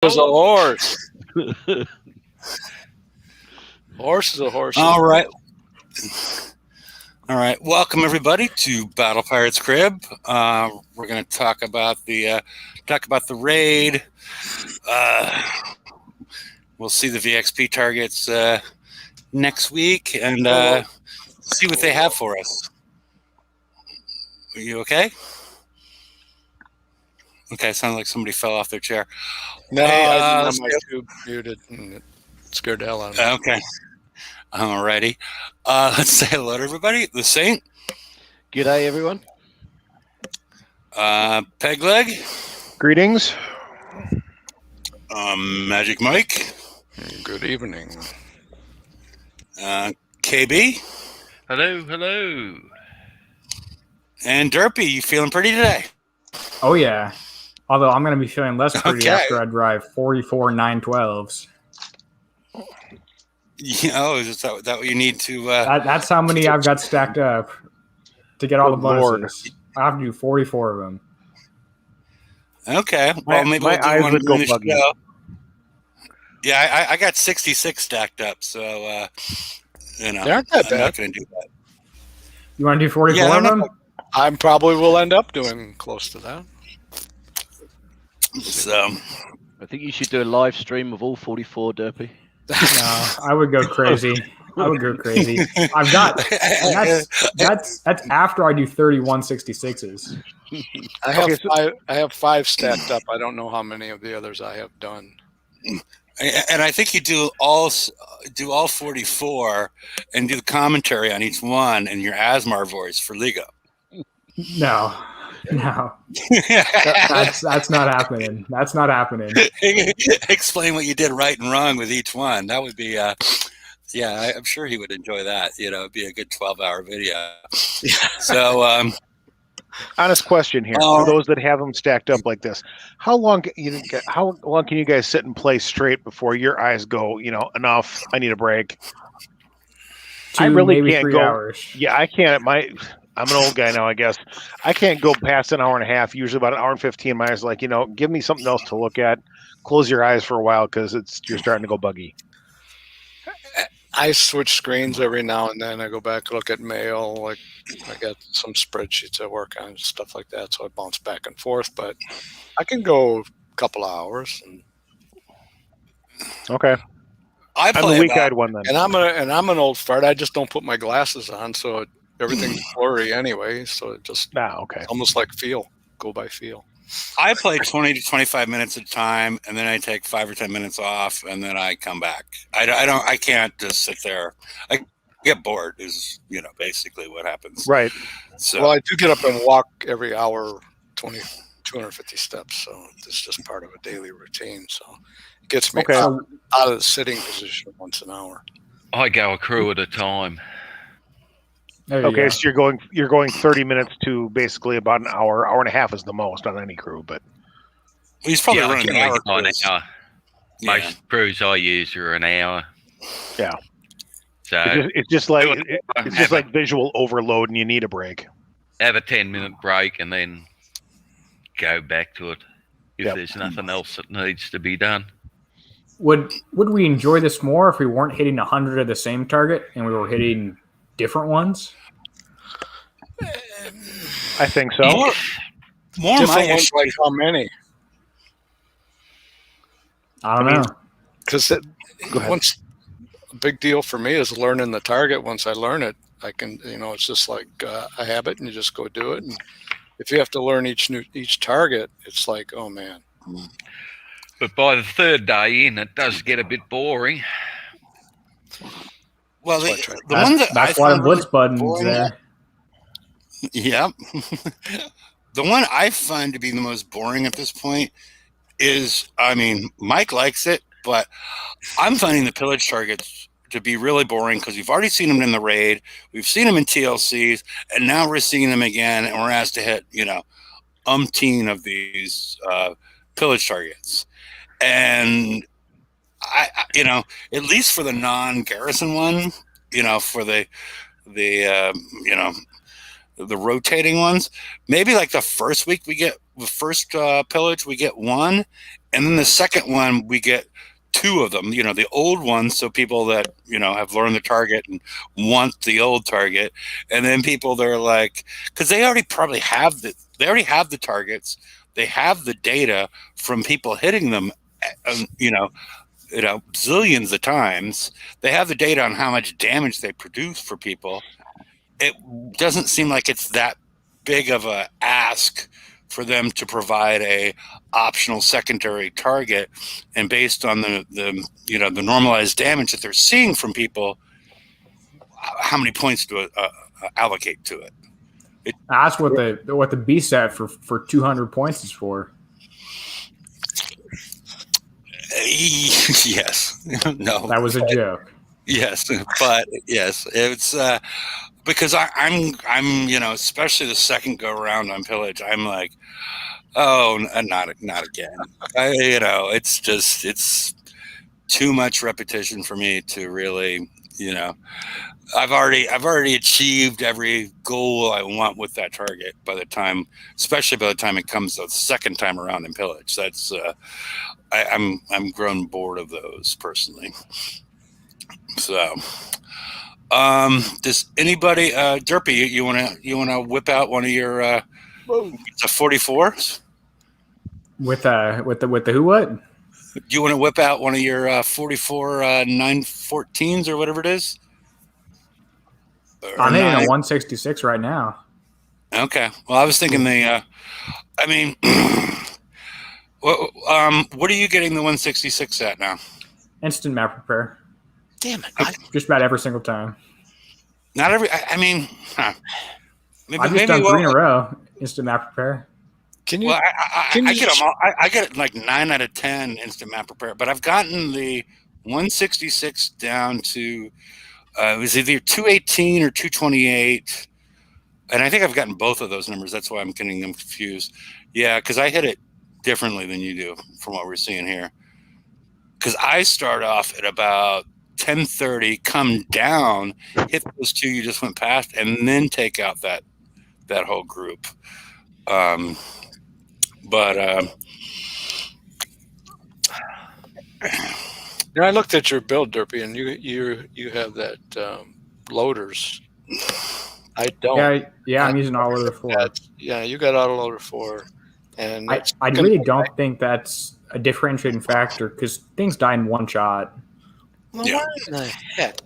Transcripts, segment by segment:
was a horse. Horse is a horse. All right. Welcome everybody to Battle Pirates Crib. We're going to talk about the raid. We'll see the VXP targets next week and see what they have for us. Are you okay? Okay, sounds like somebody fell off their chair. No, I didn't have my tube muted, and it scared the hell out of me. Okay. Alrighty. Let's say hello to everybody. The Saint. G'day, everyone. Pegleg. Greetings. Magic Mike. Good evening. KB. Hello. And Derpy. You feeling pretty today? Oh, yeah. Although I'm going to be feeling less pretty Okay. after I drive 44 912s. Oh, is that what you need to... That's how many I've got stacked up to get all the Good Lord. bonuses. I have to do 44 of them. Okay. Well, maybe my we'll do eyes one would go during the buggy. show. Yeah, I got 66 stacked up, so, They aren't that I'm bad. not going to do that. You want to do 44 Yeah, of they're them? not- I probably will end up doing close to that. So, I think you should do a live stream of all 44, Derpy. No, I would go crazy. I've got that's after I do 31 66s. I have five stacked up. I don't know how many of the others I have done. and I think you do all 44 and do the commentary on each one in your Asmar voice for Liga. No. That's not happening. That's not happening. Explain what you did right and wrong with each one. That would be, I'm sure he would enjoy that. It'd be a good 12-hour video. So, Honest question here for those that have them stacked up like this: how long can you guys sit and play straight before your eyes go? Enough. I need a break. I really maybe can't 3 go. hours. Yeah, I can't. I'm an old guy now, I guess. I can't go past an hour and a half. Usually about an hour and 15. My eyes like, give me something else to look at. Close your eyes for a while because you're starting to go buggy. I switch screens every now and then. I go back and look at mail. Like I got some spreadsheets I work on, stuff like that. So I bounce back and forth. But I can go a couple of hours, Okay, I I'm the play weak-eyed one then. and I'm an old fart. I just don't put my glasses on, so everything's blurry anyway. So it just Okay. almost like go by feel. I play 20 to 25 minutes at a time, and then I take 5 or 10 minutes off, and then I come back. I can't just sit there. I get bored is, basically what happens. Right. So, Well, I do get up and walk every hour, 250 steps. So it's just part of a daily routine. So it gets me Okay. out of the sitting position once an hour. I go a crew at a time. There you Okay, go. so you're going 30 minutes to basically about an hour and a half is the most on any crew, but he's probably I running an generally hour. go an cruise. hour. Yeah. Most crews I use are an hour. Yeah. So it's just like do it- it's just like visual overload, and you need a break. have a 10-minute break and then go back to it if Yep. there's nothing else that needs to be done. Would we enjoy this more if we weren't hitting 100 of the same target and we were hitting different ones? I think so. More Different my ones, issue. like how many? I don't know. Because ahead. once a big deal for me is learning the target. Once I learn it, I can, it's just like a habit, and you just go do it. And if you have to learn each target, it's like, oh man. But by the third day in, it does get a bit boring. Well, That's why I the one that That's I why the found blitz really button's boring- there. Yep. The one I find to be the most boring at this point is, Mike likes it, but I'm finding the pillage targets to be really boring because we've already seen them in the raid, we've seen them in TLCs, and now we're seeing them again, and we're asked to hit, umpteen of these pillage targets. And I at least for the non-garrison one, for the rotating ones, maybe like the first week we get the first pillage, we get one, And then the second one, we get 2 of them, the old ones. So people that, have learned the target and want the old target. And then people that are like, cause they already have the targets. They have the data from people hitting them, zillions of times. They have the data on how much damage they produce for people. It doesn't seem like it's that big of a ask for them to provide a optional secondary target, and based on the normalized damage that they're seeing from people, how many points to allocate to it? That's what the B set for 200 points is for. Yes. No. That was a joke. Yes, but yes, it's because I'm especially the second go around on Pillage, I'm like, oh, not again. It's too much repetition for me to really, I've already achieved every goal I want with that target especially by the time it comes the second time around in Pillage. That's I'm grown bored of those personally. So, does anybody, Derpy, you wanna whip out one of your 44s? With the who what? Do you want to whip out one of your 44 914s or whatever it is? I'm hitting a 166 right now. Okay. Well, I was thinking what are you getting the 166 at now? Instant map repair. Damn it! Just about every single time. Not every. Maybe, I've just done 3 in a row. Instant map repair. Can you? Well, I get them all. I get like 9 out of 10 instant map repair, but I've gotten the 166 down to it was either 218 or 228, and I think I've gotten both of those numbers. That's why I'm getting them confused. Yeah, because I hit it differently than you do from what we're seeing here. Because I start off at about 1030, come down, hit those 2 you just went past, and then take out that whole group. I looked at your build, Derpy, and you have that loaders. I don't. Yeah, I'm using autoloader 4. Yeah, you got autoloader 4, and I really don't think that's a differentiating factor because things die in one shot. Well, why in the heck?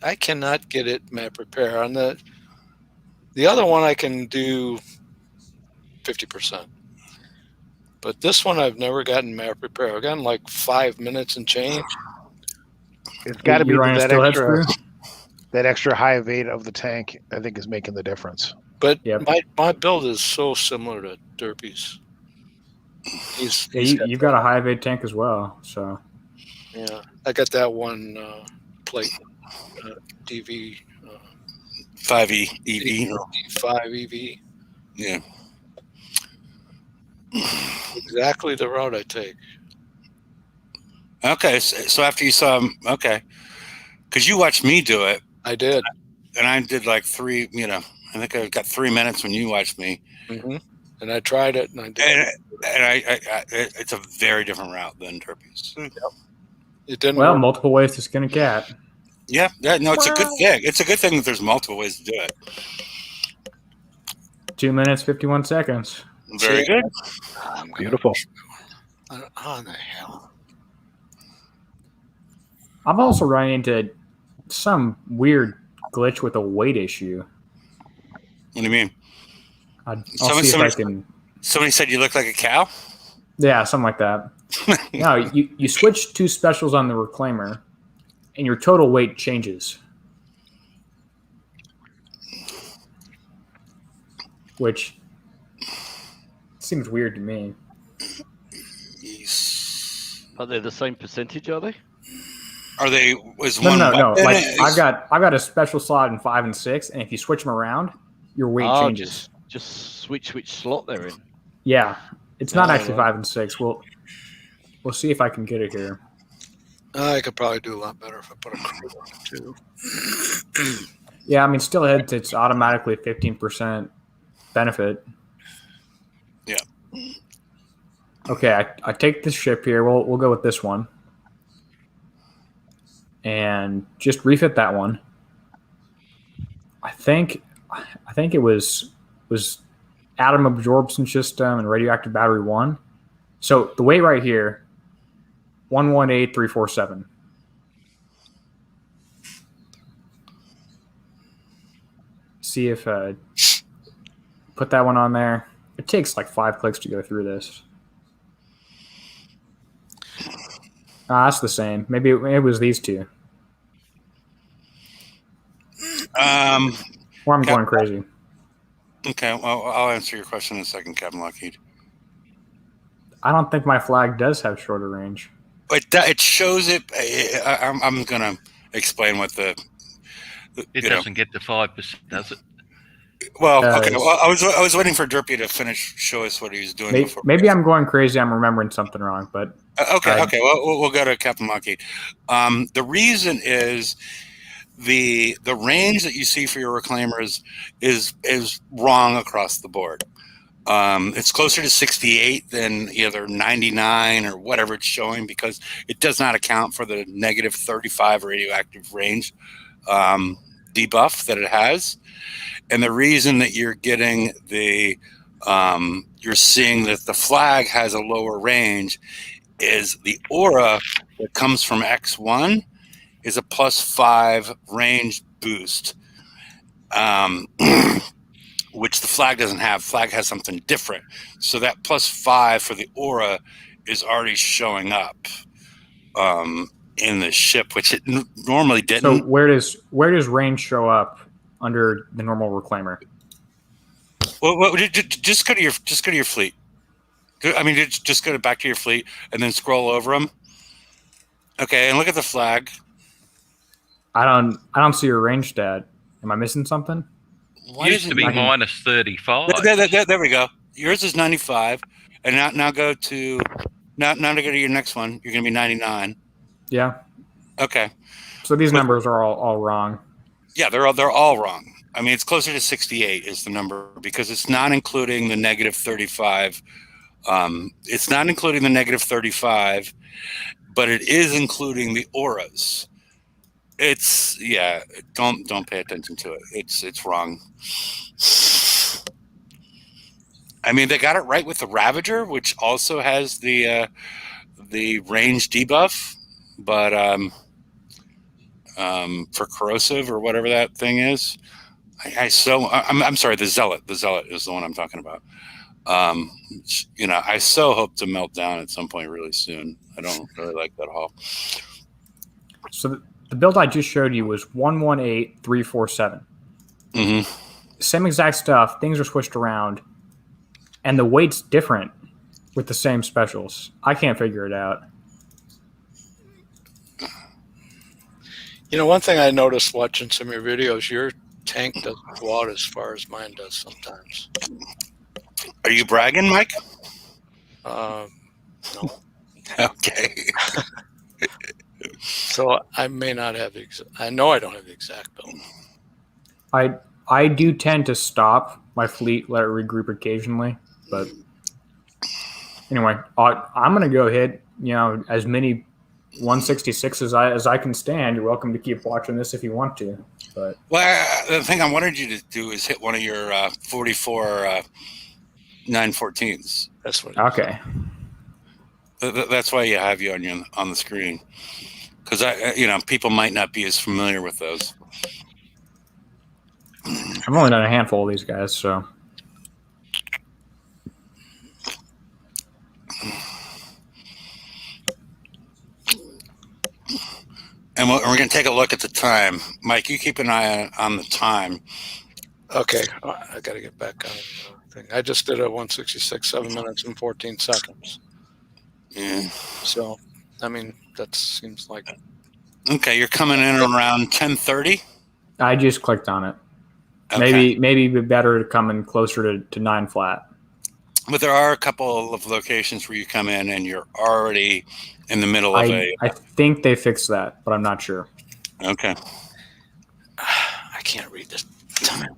I cannot get it map repair on the other one. I can do 50%, but this one I've never gotten map repair. I've gotten like 5 minutes and change. It's got to be You're running that still extra, that extra high evade of the tank. I think is making the difference. But Yep. my build is so similar to Derpy's. You've got a high evade tank as well, so Yeah, I got that one plate DV 5E EV. 5 EV. Yeah. Exactly the route I take. Okay, so after you saw him, okay, because you watched me do it, I did. and I did like 3. I think I got 3 minutes when you watched me, Mm-hmm. And I tried it, and I did. and it's a very different route than Derpy's. It didn't. well, work. multiple ways to skin a cat. Yeah, no, it's a good thing. It's a good thing that there's multiple ways to do it. 2 minutes 51 seconds. Very good. I'm gonna- Beautiful. How in the hell? I'm also running into some weird glitch with a weight issue. What do you mean? I'll see if I can. Somebody said you look like a cow? Yeah, something like that. No, you switch 2 specials on the reclaimer, and your total weight changes. Which seems weird to me. Are they the same percentage? Are they? Are they? Is No, one no. weapon Like is- I've got a special slot in 5 and 6, and if you switch them around, your weight changes. Just switch which slot they're in. Yeah, it's not Oh, actually well. 5 and 6. We'll see if I can get it here. I could probably do a lot better if I put a crit on it too. Yeah, I mean, still it's automatically 15% benefit. Okay, I take this ship here. We'll go with this one, and just refit that one. I think it was atom absorption system and radioactive battery 1. So the weight right here, 118347. See if put that one on there. It takes like 5 clicks to go through this. That's the same. Maybe it was these two. Or I'm going crazy. Okay, well, I'll answer your question in a second, Captain Lockheed. I don't think my flag does have shorter range. It shows it. I'm going to explain what the. It doesn't get to 5%, does it? Well, okay. Well, I was waiting for Derpy to show us what he was doing. Maybe I'm going crazy. I'm remembering something wrong, but okay. Well, we'll go to Captain Lockheed. The reason is the range that you see for your reclaimers is wrong across the board. It's closer to 68 than either 99 or whatever it's showing, because it does not account for the negative 35 radioactive range debuff that it has. And the reason that you're getting you're seeing that the flag has a lower range is the aura that comes from X1 is a +5 range boost, which the flag doesn't have. Flag has something different. So that +5 for the aura is already showing up in the ship, which it normally didn't. So where does range show up under the normal reclaimer? Well, just go to your fleet. I mean, just go back to your fleet and then scroll over them. Okay, and look at the flag. I don't see your range stat. Am I missing something? Why Used to be minus 35. There we go. Yours is 95, and now go to now to go to your next one. You're going to be 99. Yeah. Okay. So these numbers are all wrong. Yeah, they're all wrong. I mean, it's closer to 68 is the number, because it's not including the negative 35. It's not including the negative 35, but it is including the auras. Don't pay attention to it. It's wrong. I mean, they got it right with the Ravager, which also has the range debuff, but for corrosive or whatever that thing is, I'm sorry, the Zealot. The Zealot is the one I'm talking about. I so hope to melt down at some point really soon. I don't really like that haul. So the build I just showed you was 118347. Mm-hmm. Same exact stuff. Things are switched around, and the weight's different with the same specials. I can't figure it out. One thing I noticed watching some of your videos, your tank doesn't go out as far as mine does sometimes. Are you bragging, Mike? No. Okay. So I may not have I know I don't have the exact build. I do tend to stop my fleet, let it regroup occasionally, but anyway, I'm going to go hit as many 166 as I can stand. You're welcome to keep watching this if you want to. But the thing I wanted you to do is hit one of your 44 914s. That's what. Okay. That's why you have you on the screen, because people might not be as familiar with those. I've only done a handful of these guys, so. And we're going to take a look at the time. Mike, you keep an eye on the time. Okay, I got to get back on the thing. I just did a 166, 7 minutes and 14 seconds. Yeah. So, I mean, that seems like. Okay, you're coming in around 10:30. I just clicked on it. Okay. Maybe it'd be better to come in closer to 9 flat. But there are a couple of locations where you come in and you're already in the middle of I think they fixed that, but I'm not sure. Okay. I can't read this time.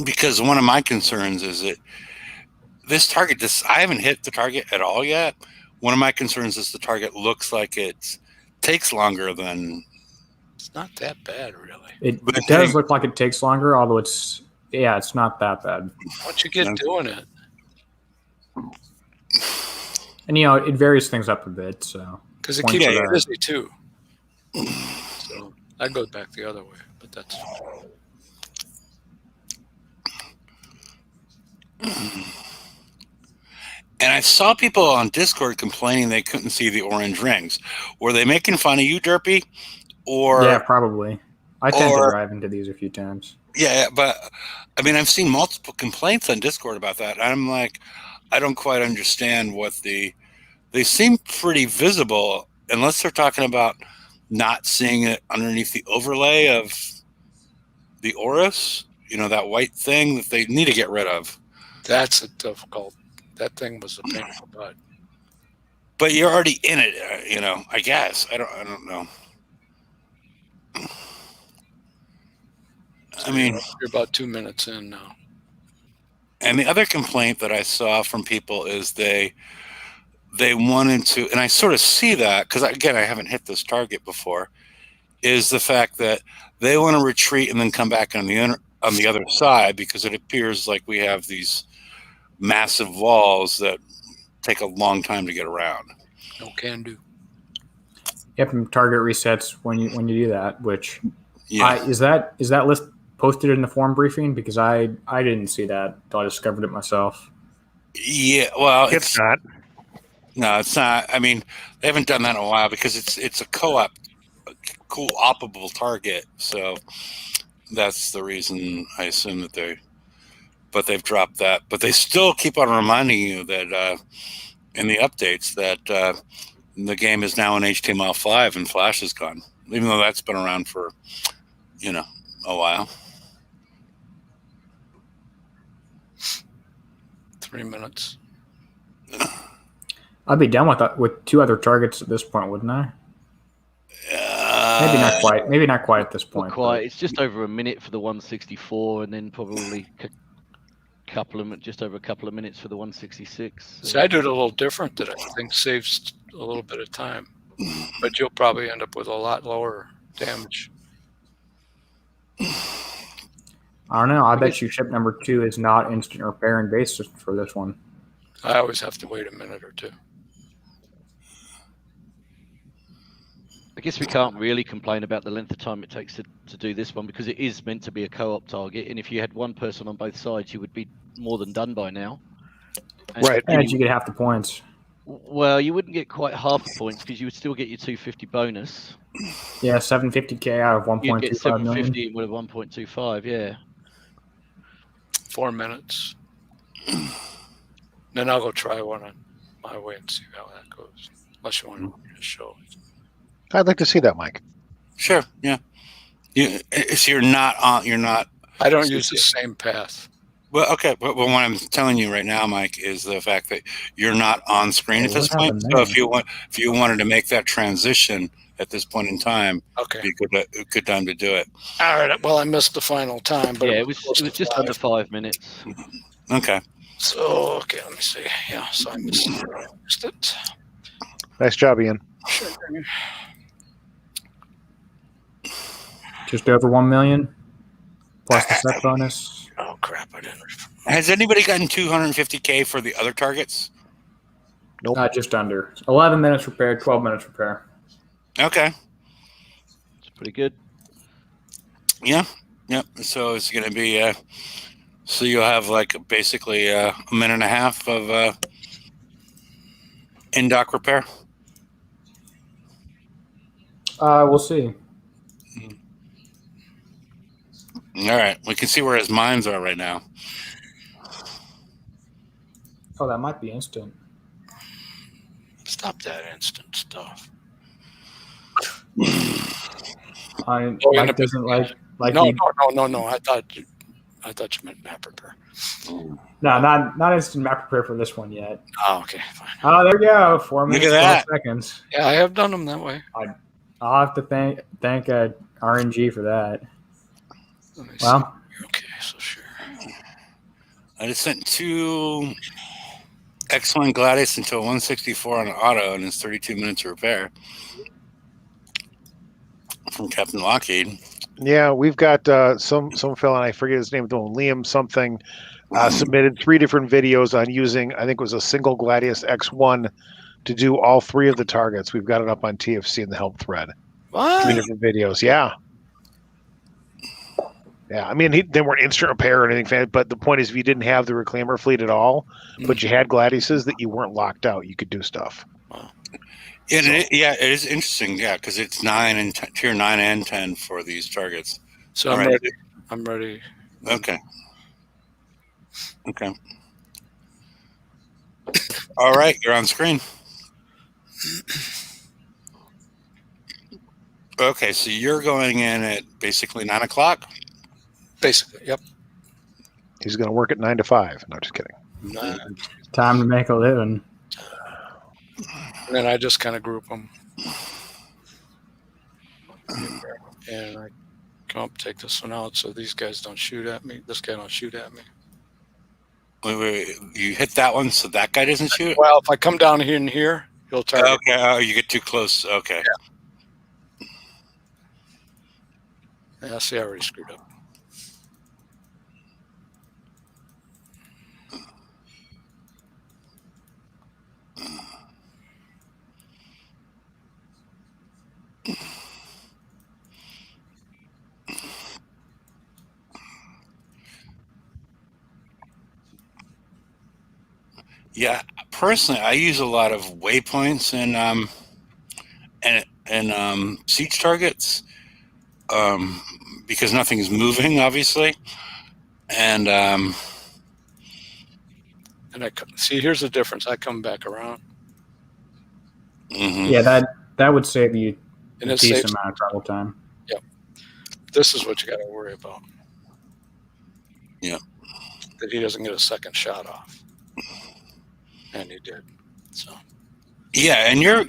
because one of my concerns is that this target, I haven't hit the target at all yet. One of my concerns is the target looks like it takes longer than. It's not that bad, really. It But does look like it takes longer, although it's not that bad. Once you get No. doing it, And it varies things up a bit. So because it Point keeps to you that. busy too. So I go back the other way, but that's And I saw people on Discord complaining they couldn't see the orange rings. Were they making fun of you, Derpy? Or yeah, probably. I tend to or- drive into these a few times. yeah, but I mean, I've seen multiple complaints on Discord about that. I'm like, I don't quite understand what they seem pretty visible unless they're talking about not seeing it underneath the overlay of the Orus, that white thing that they need to get rid of. a difficult. That thing was a pain in the butt. But you're already in it, I guess. I don't know. I mean, You're about 2 minutes in now. and the other complaint that I saw from people is they wanted to, and I sort of see that because again, I haven't hit this target before, is the fact that they want to retreat and then come back on the other side because it appears like we have these massive walls that take a long time to get around. No can do. Yep, and target resets when you do that. Which Yeah, is that list posted in the forum briefing? Because I didn't see that until I discovered it myself. yeah. Well, It's not. no, it's not. I mean, they haven't done that in a while because it's a co-opable target. So that's the reason I assume that they've dropped that. But they still keep on reminding you that in the updates that the game is now in HTML5 and Flash is gone, even though that's been around for a while. 3 minutes. I'd be done with 2 other targets at this point, wouldn't I? Maybe not quite. Maybe not quite at this Not point. quite. It's just over a minute for the 164, and then probably just over a couple of minutes for the 166. See, I do it a little different that I think saves a little bit of time, but you'll probably end up with a lot lower damage. I don't know. I bet you ship number 2 is not instant repair and base for this one. I always have to wait a minute or two. I guess we can't really complain about the length of time it takes to do this one because it is meant to be a co-op target, and if you had one person on both sides, you would be more than done by now. And Right. And you get half the points. Well, you wouldn't get quite half the points because you would still get your 250 bonus. Yeah, 750K out of You'd get 1.25 million. 750 with a 1.25, yeah. 4 minutes. Then I'll go try one on my way and see how that goes. Unless you want me to show it. I'd like to see that, Mike. Sure, yeah. So you're not on. You're not. I don't use the same path. Well, okay. But what I'm telling you right now, Mike, is the fact that you're not on screen at What this point. happened So there? if you wanted to make that transition at this point in time, Okay. it'd be a good time to do it. All right. Well, I missed the final time, but Yeah, it was close to just 5. under 5 minutes. Okay. So, okay, let me see. Yeah, so I missed it. Nice job, Ian. Sure. Just over 1 million plus the set bonus. Oh, crap. I didn't. Has anybody gotten 250K for the other targets? Nope. Just under 11 minutes repair, 12 minutes repair. Okay. It's pretty good. Yeah. Yep. So it's going to be. So you'll have like basically a minute and a half of in-dock repair. We'll see. All right. We can see where his mines are right now. Oh, that might be instant. Stop that instant stuff. Mike yeah, doesn't like No, you- no. I thought you meant map repair. No, not instant map prepare for this one yet. Oh, okay, fine. Oh, there we go. 4 Look minutes, at that. 12 seconds. Yeah, I have done them that way. I'll have to thank RNG for that. Let me see. Well, Okay, so sure. I just sent 2 X1 Gladius into a 164 on auto, and it's 32 minutes to repair from Captain Lockheed. Yeah, we've got some fella, and I forget his name, though, Liam something, submitted 3 different videos on using, I think it was a single Gladius X1 to do all 3 of the targets. We've got it up on TFC in the help thread. 3 What? different videos. Yeah. Yeah, I mean, they weren't instant repair or anything, but the point is, if you didn't have the reclaimer fleet at all, but you had Gladiuses, that you weren't locked out, you could do stuff. It is interesting, yeah, because it's 9 and tier 9 and 10 for these targets. So All I'm right. ready. I'm ready. Okay. All right, you're on screen. Okay, so you're going in at basically 9 o'clock. Basically, yep. He's going to work at 9 to 5. No, just kidding. Time to make a living. And then I just kind of group them. And I come up, take this one out, so these guys don't shoot at me. This guy don't shoot at me. Wait, you hit that one, so that guy doesn't shoot. Well, if I come down here and here, he'll target. Okay, oh, you get too close. Okay. Yeah, see, I already screwed up. Yeah, personally, I use a lot of waypoints and siege targets because nothing is moving, obviously, and And see, here's the difference. I come back around, mhm. Yeah, that would save you and a it decent saves. amount of travel time. This is what you got to worry about. Yeah. That he doesn't get a second shot off, and he did. So Yeah, and your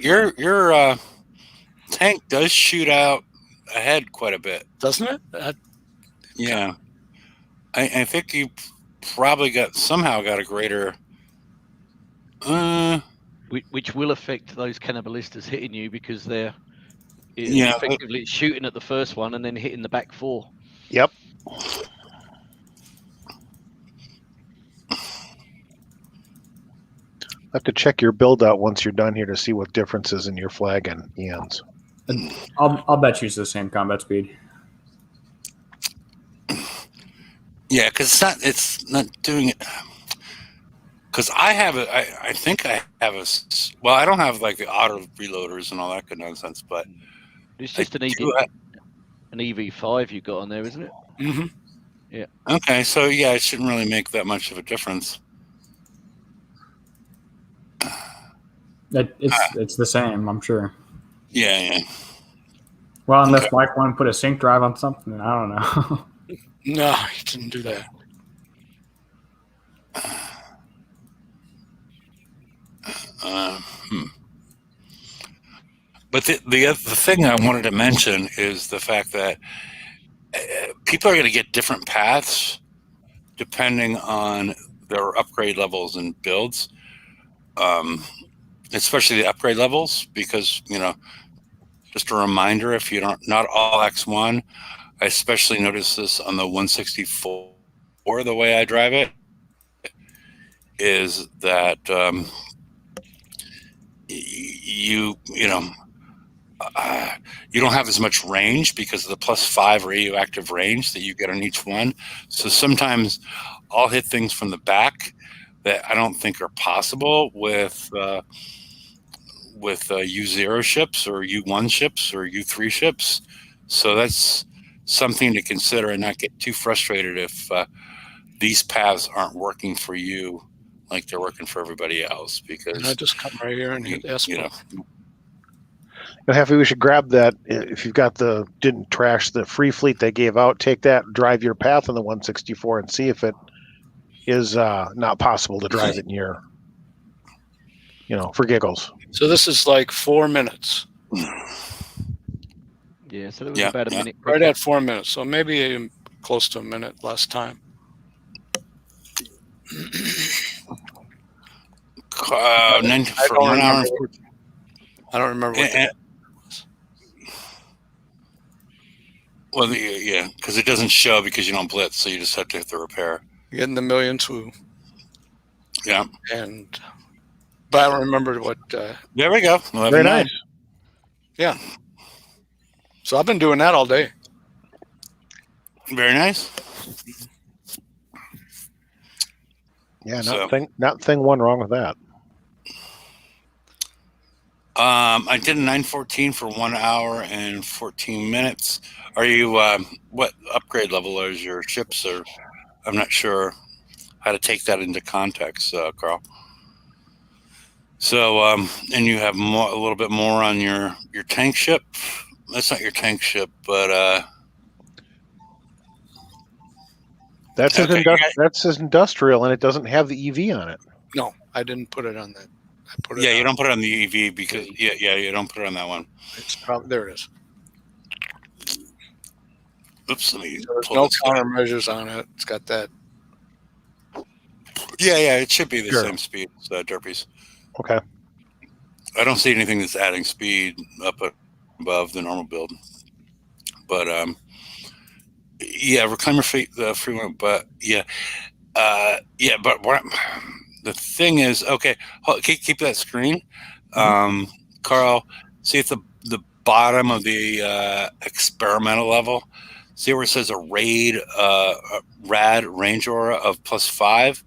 tank does shoot out ahead quite a bit. doesn't it? Yeah, I think you probably somehow got a greater. Which will affect those cannibalistas hitting you because they're Yeah. effectively shooting at the first one and then hitting the back 4. Yep. Have to check your build out once you're done here to see what differences in your flag and Ian's. I'll bet you it's the same combat speed. Yeah, because it's not doing it. Because I think I have well, I don't have like the auto reloaders and all that good nonsense, but It's just an EV5 you got on there, isn't it? Mm-hmm. okay, so yeah, it shouldn't really make that much of a difference. It's the same, I'm sure. Yeah. Well, unless Mike wanted to put a sync drive on something, I don't know. No, he didn't do that. But the thing I wanted to mention is the fact that people are going to get different paths depending on their upgrade levels and builds, especially the upgrade levels, because, just a reminder, if you don't, not all X1, I especially noticed this on the 164, the way I drive it, is that you don't have as much range because of the +5 radioactive range that you get on each one. So sometimes I'll hit things from the back that I don't think are possible with U0 ships or U1 ships or U3 ships. So that's something to consider and not get too frustrated if these paths aren't working for you like they're working for everybody else. Because I just come right here and hit S. Happy, we should grab that. If you've got didn't trash the free fleet they gave out, take that, drive your path on the 164 and see if it is not possible to drive it in your, for giggles. So this is like 4 minutes. Yeah, so it was about a minute. Right at 4 minutes. So maybe close to a minute last time. I I for don't 1 hour. remember. I don't remember what And, well, yeah, because it doesn't show because you don't blitz, so you just have to hit the repair. getting the million too. Yeah. But I don't remember what. There we go. Very 11-9. nice. So I've been doing that all day. Very nice. Yeah, So- not thing one wrong with that. I did a 914 for 1 hour and 14 minutes. Are you what upgrade level is your ships? Or I'm not sure how to take that into context, Carl. So and you have a little bit more on your tank ship. That's not your tank ship, but That's Okay, that's his industrial, and it doesn't have the EV on it. No, I didn't put it on that. I put it. yeah, you on, don't put it on the EV because you don't put it on that one. It's probably there. It is. Oops, let me There's pull no this down. countermeasures on it. It's got that. Yeah, it should be the Sure. same speed as Derpy's. Okay. I don't see anything that's adding speed up above the normal build. But reclaimer free one, but but the thing is, okay, keep that screen. Carl, see at the bottom of the experimental level, see where it says a rad range aura of +5.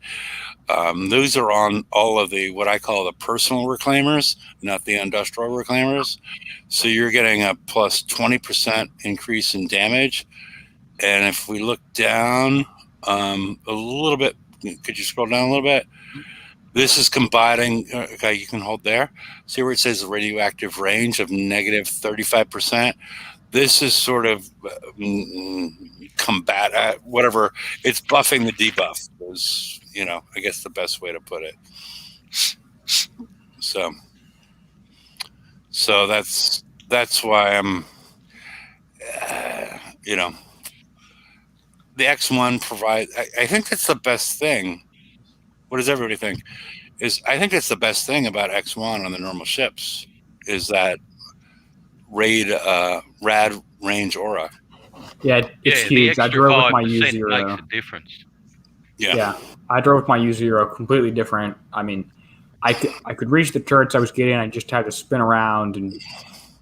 Those are on all of the what I call the personal reclaimers, not the industrial reclaimers. So you're getting a plus 20% increase in damage. And if we look down a little bit, could you scroll down a little bit? This is combining. Okay, you can hold there. See where it says radioactive range of negative 35%. This is sort of combat whatever. It's buffing the debuff. Is I guess the best way to put it. So that's why I'm the X1 provides. I think that's the best thing. What does everybody think? I think that's the best thing about X1 on the normal ships is that rad range aura. Yeah, it's the huge. I extra drove with my 5% makes U0. a difference. Yeah, I drove with my U0, completely different. I mean, I could reach the turrets I was getting. I just had to spin around and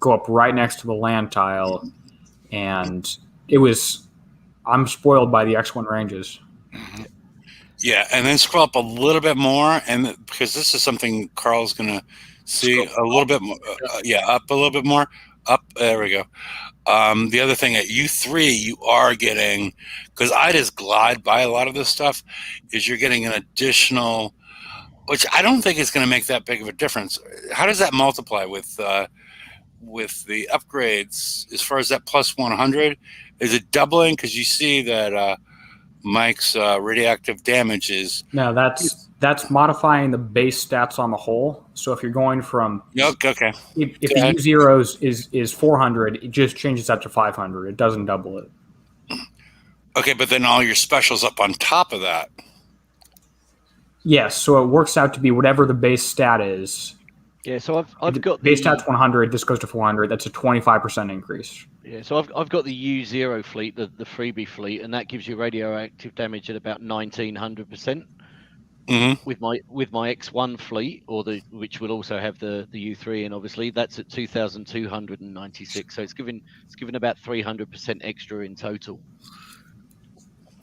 go up right next to the land tile, and it was. I'm spoiled by the X1 ranges. Yeah, and then scroll up a little bit more, and because this is something Carl's going to see a little bit more. Up a little bit more. Up, there we go. The other thing at U3, you are getting, because I just glide by a lot of this stuff, is you're getting an additional, which I don't think is going to make that big of a difference. How does that multiply with the upgrades as far as that plus 100? Is it doubling? Because you see that Mike's radioactive damage is. No, that's modifying the base stats on the whole. So if you're going from Okay. if the U0 is 400, it just changes that to 500. It doesn't double it. Okay, but then all your specials up on top of that. Yes, so it works out to be whatever the base stat is. Yeah, so I've got base stat's 100. This goes to 400. That's a 25% increase. Yeah, so I've got the U0 fleet, the freebie fleet, and that gives you radioactive damage at about 1900%. Mm-hmm. With my X1 fleet, which will also have the U3, and obviously that's at 2296. So it's given about 300% extra in total.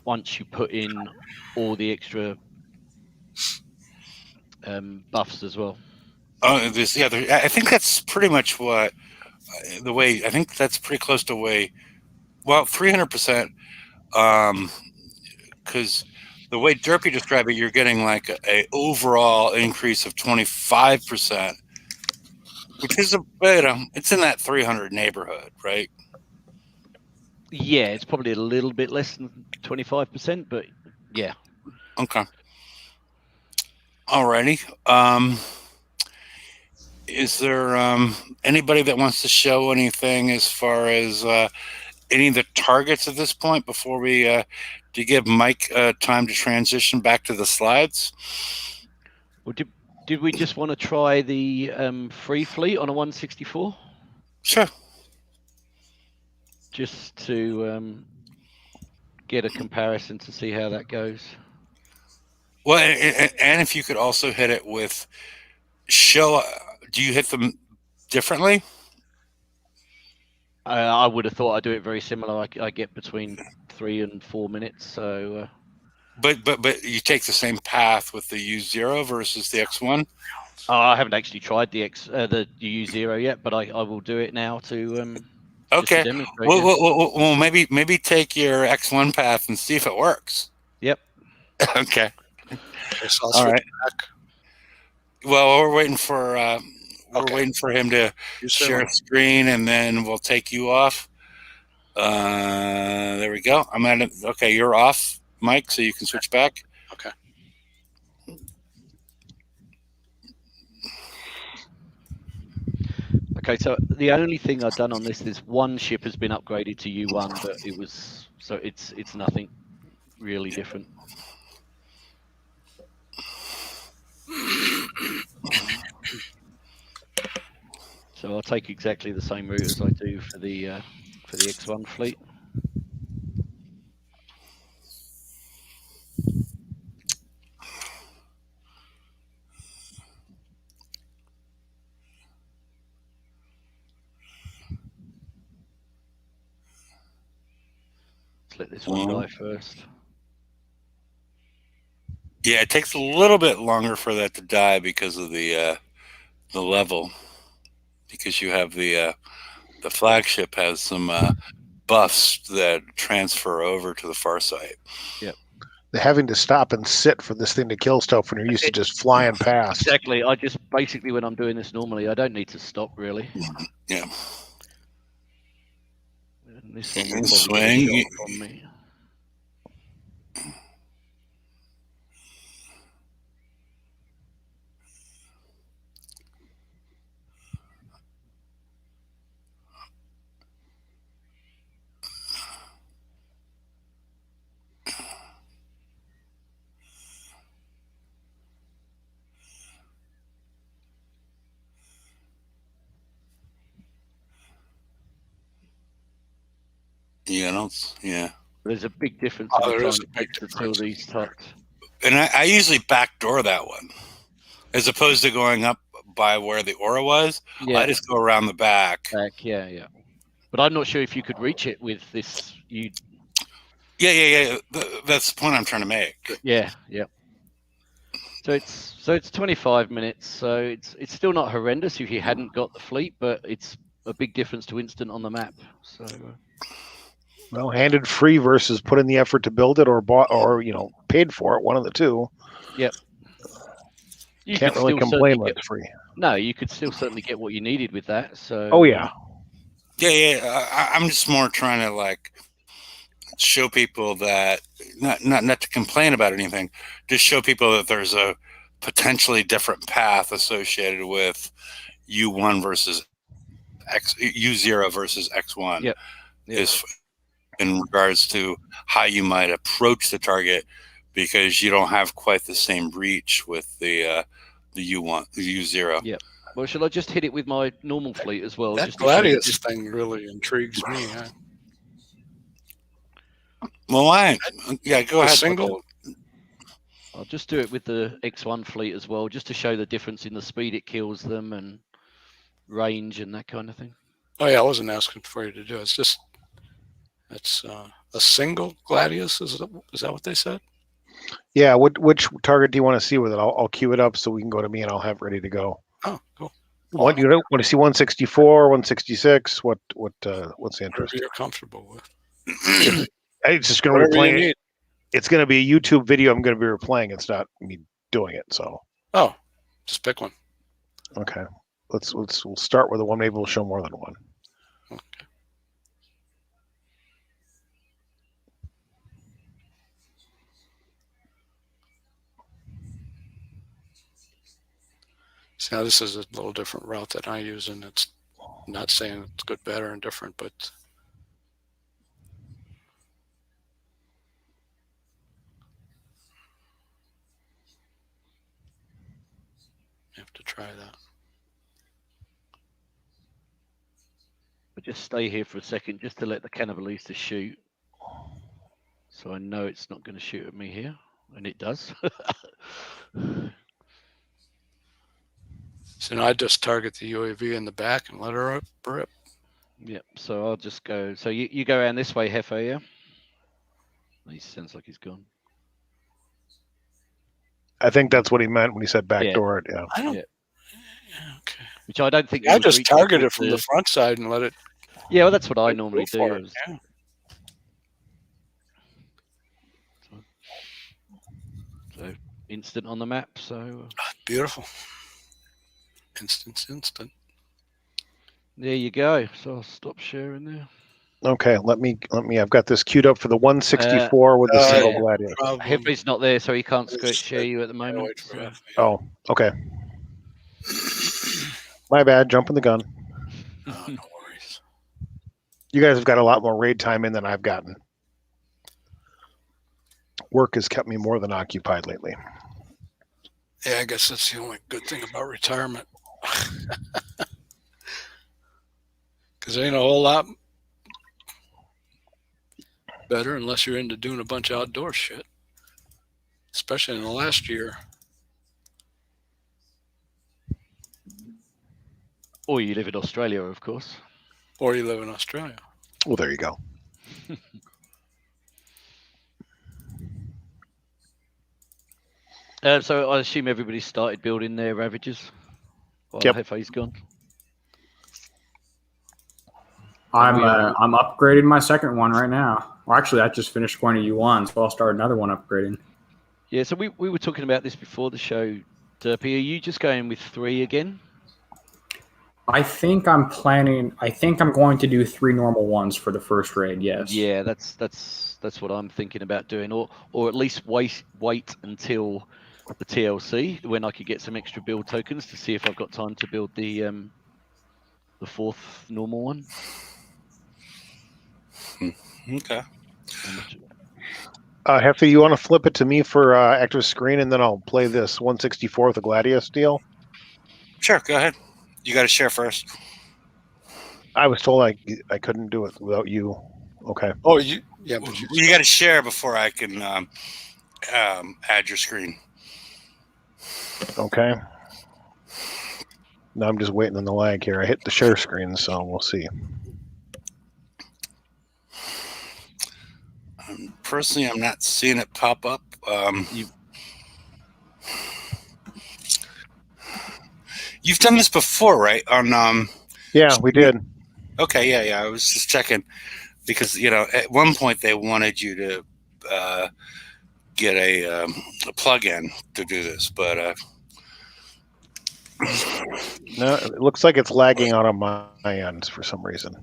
Once you put in all the extra buffs as well. Oh, I think that's pretty much what the way. I think that's pretty close to way. Well, 300%. Because the way Derpy described it, you're getting like a overall increase of 25%, which is it's in that 300 neighborhood, right? Yeah, it's probably a little bit less than 25%, but yeah. Okay. Alrighty. Is there anybody that wants to show anything as far as any of the targets at this point before we to give Mike time to transition back to the slides? Well, did we just want to try the free fleet on a 164? Sure. Just to get a comparison to see how that goes. Well, and if you could also hit it with show. Do you hit them differently? I would have thought I'd do it very similar. I get between 3 and 4 minutes. So, but you take the same path with the U0 versus the X1. I haven't actually tried the U0 yet, but I will do it now to. Okay. To demonstrate, well, maybe take your X1 path and see if it works. Yep. Okay. Okay, so I'll All switch right. back. Well, we're waiting for him to You share say a screen, and then we'll take you off. There we go. I'm at it. Okay, you're off, Mike, so you can switch back. Okay. Okay, so the only thing I've done on this is one ship has been upgraded to U1, but it's nothing really different. So I'll take exactly the same route as I do for the X1 fleet. Let's let this one die first. Yeah, it takes a little bit longer for that to die because of the level, because you have the flagship has some buffs that transfer over to the far side. Yep. Having to stop and sit for this thing to kill stuff when you're used to just flying past. Exactly. I just basically, when I'm doing this normally, I don't need to stop really. Yeah. And this one will And probably swing. get a shot from me. Yeah. There's a big difference Oh, in the there is time a it big takes to fill difference. these tucks. And I usually backdoor that one, as opposed to going up by where the aura was. Yeah. I just go around the back. Yeah. But I'm not sure if you could reach it with this. Yeah. That's the point I'm trying to make. Yeah. So it's 25 minutes. So it's still not horrendous if you hadn't got the fleet, but it's a big difference to instant on the map. So. Well, handed free versus put in the effort to build it or bought or paid for it. One of the two. Yep. You Can't really complain when it's free. No, you could still certainly get what you needed with that. So. Oh yeah. Yeah. I'm just more trying to show people that not to complain about anything, just show people that there's a potentially different path associated with U1 versus U0 versus X1. Yep. Is in regards to how you might approach the target, because you don't have quite the same reach with the U1, the U0. Yep. Well, shall I just hit it with my normal fleet as well? That just to show you Gladius thing really intrigues me. Well, go ahead. Single. I'll just do it with the X1 fleet as well, just to show the difference in the speed it kills them and range and that kind of thing. Oh yeah, I wasn't asking for you to do it. It's a single Gladius. Is that what they said? Yeah. Which target do you want to see with it? I'll queue it up so we can go to me and I'll have it ready to go. Oh, cool. What you want to see? 164, 166. What's the interest? Whatever you're comfortable with. It's just going to Whatever you replay. need. It's going to be a YouTube video. I'm going to be replaying. It's not me doing it. So Oh, just pick one. okay. We'll start with the one. Maybe we'll show more than one. Okay. See, now this is a little different route that I use, and it's not saying it's good, better, and different, but try that. But just stay here for a second, just to let the Cannibalista shoot. So I know it's not going to shoot at me here, and it does. So now I just target the UAV in the back and let her rip. Yep. So I'll just go. So you go around this way, Hefe, yeah? He sounds like he's gone. I think that's what he meant when he said Yeah. backdoor it. Yeah. I don't. Yeah. Yeah, okay. Which I don't think. I would just reach target it it from the front side and let it. Yeah, well, that's what I go normally for do. it, yeah. So instant on the map. So Beautiful. Instant. there you go. So I'll stop sharing there. Okay, let me. I've got this queued up for the 164 with the single yeah. Gladiator. Hefe's not there, so he can't Just share you at the Yeah, moment. wait for so- Hefe. Oh, okay. My bad, jumping the gun. Oh, no worries. You guys have got a lot more raid time in than I've gotten. Work has kept me more than occupied lately. Yeah, I guess that's the only good thing about retirement. Because there ain't a whole lot better unless you're into doing a bunch of outdoor shit. Especially in the last year. Or you live in Australia, of course. Or you live in Australia. Well, there you go. So I assume everybody started building their Ravagers while Yep. Hefe's gone. I'm upgrading my second one right now. Well, actually, I just finished going to U1, so I'll start another one upgrading. Yeah, so we were talking about this before the show, Derpy. Are you just going with 3 again? I think I'm going to do 3 normal ones for the first raid. Yes. Yeah, that's what I'm thinking about doing, or at least wait until the TLC when I could get some extra build tokens to see if I've got time to build the 4th normal one. Okay. Hefe, you want to flip it to me for active screen, and then I'll play this 164 with the Gladius deal? Sure, go ahead. You got to share first. I was told I couldn't do it without you. Okay. Oh, yeah, but You got to share before I can add your screen. Okay. Now I'm just waiting on the lag here. I hit the share screen, so we'll see. Personally, I'm not seeing it pop up. You've done this before, right? On Yeah, we did. Okay, yeah. I was just checking because at one point they wanted you to get a plug-in to do this, but No, it looks like it's lagging out on my end for some reason.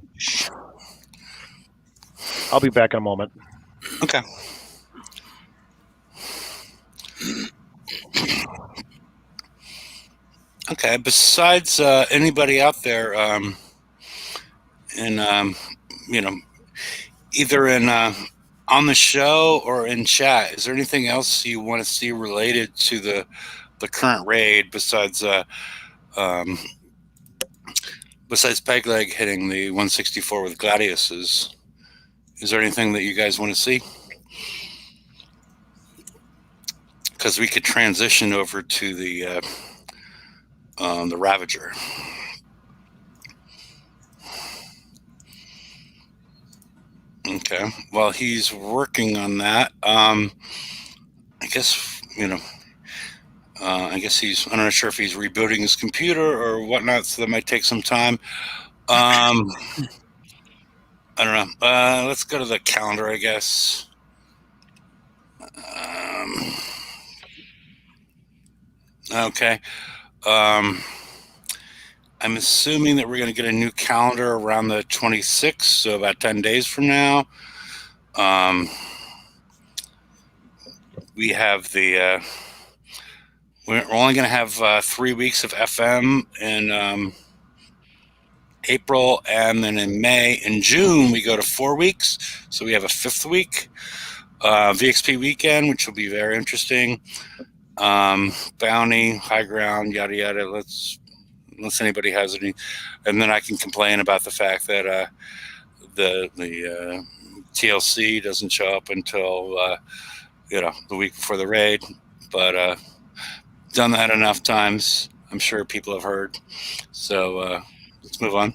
I'll be back in a moment. okay. Okay. Besides anybody out there, either in on the show or in chat, is there anything else you want to see related to the current raid besides Pegleg hitting the 164 with Gladiuses? Is there anything that you guys want to see? Because we could transition over to the Ravager. Okay. Well, he's working on that. I guess I'm not sure if he's rebuilding his computer or whatnot, so that might take some time. I don't know. Let's go to the calendar, I guess. Okay. I'm assuming that we're going to get a new calendar around the 26th, so about 10 days from now. We have the we're only going to have 3 weeks of FM in April, and then in May. In June, we go to 4 weeks, so we have a 5th week. VXP weekend, which will be very interesting. bounty, high ground, yada yada. Unless anybody has any, and then I can complain about the fact that the TLC doesn't show up until the week before the raid. But done that enough times. I'm sure people have heard. So let's move on.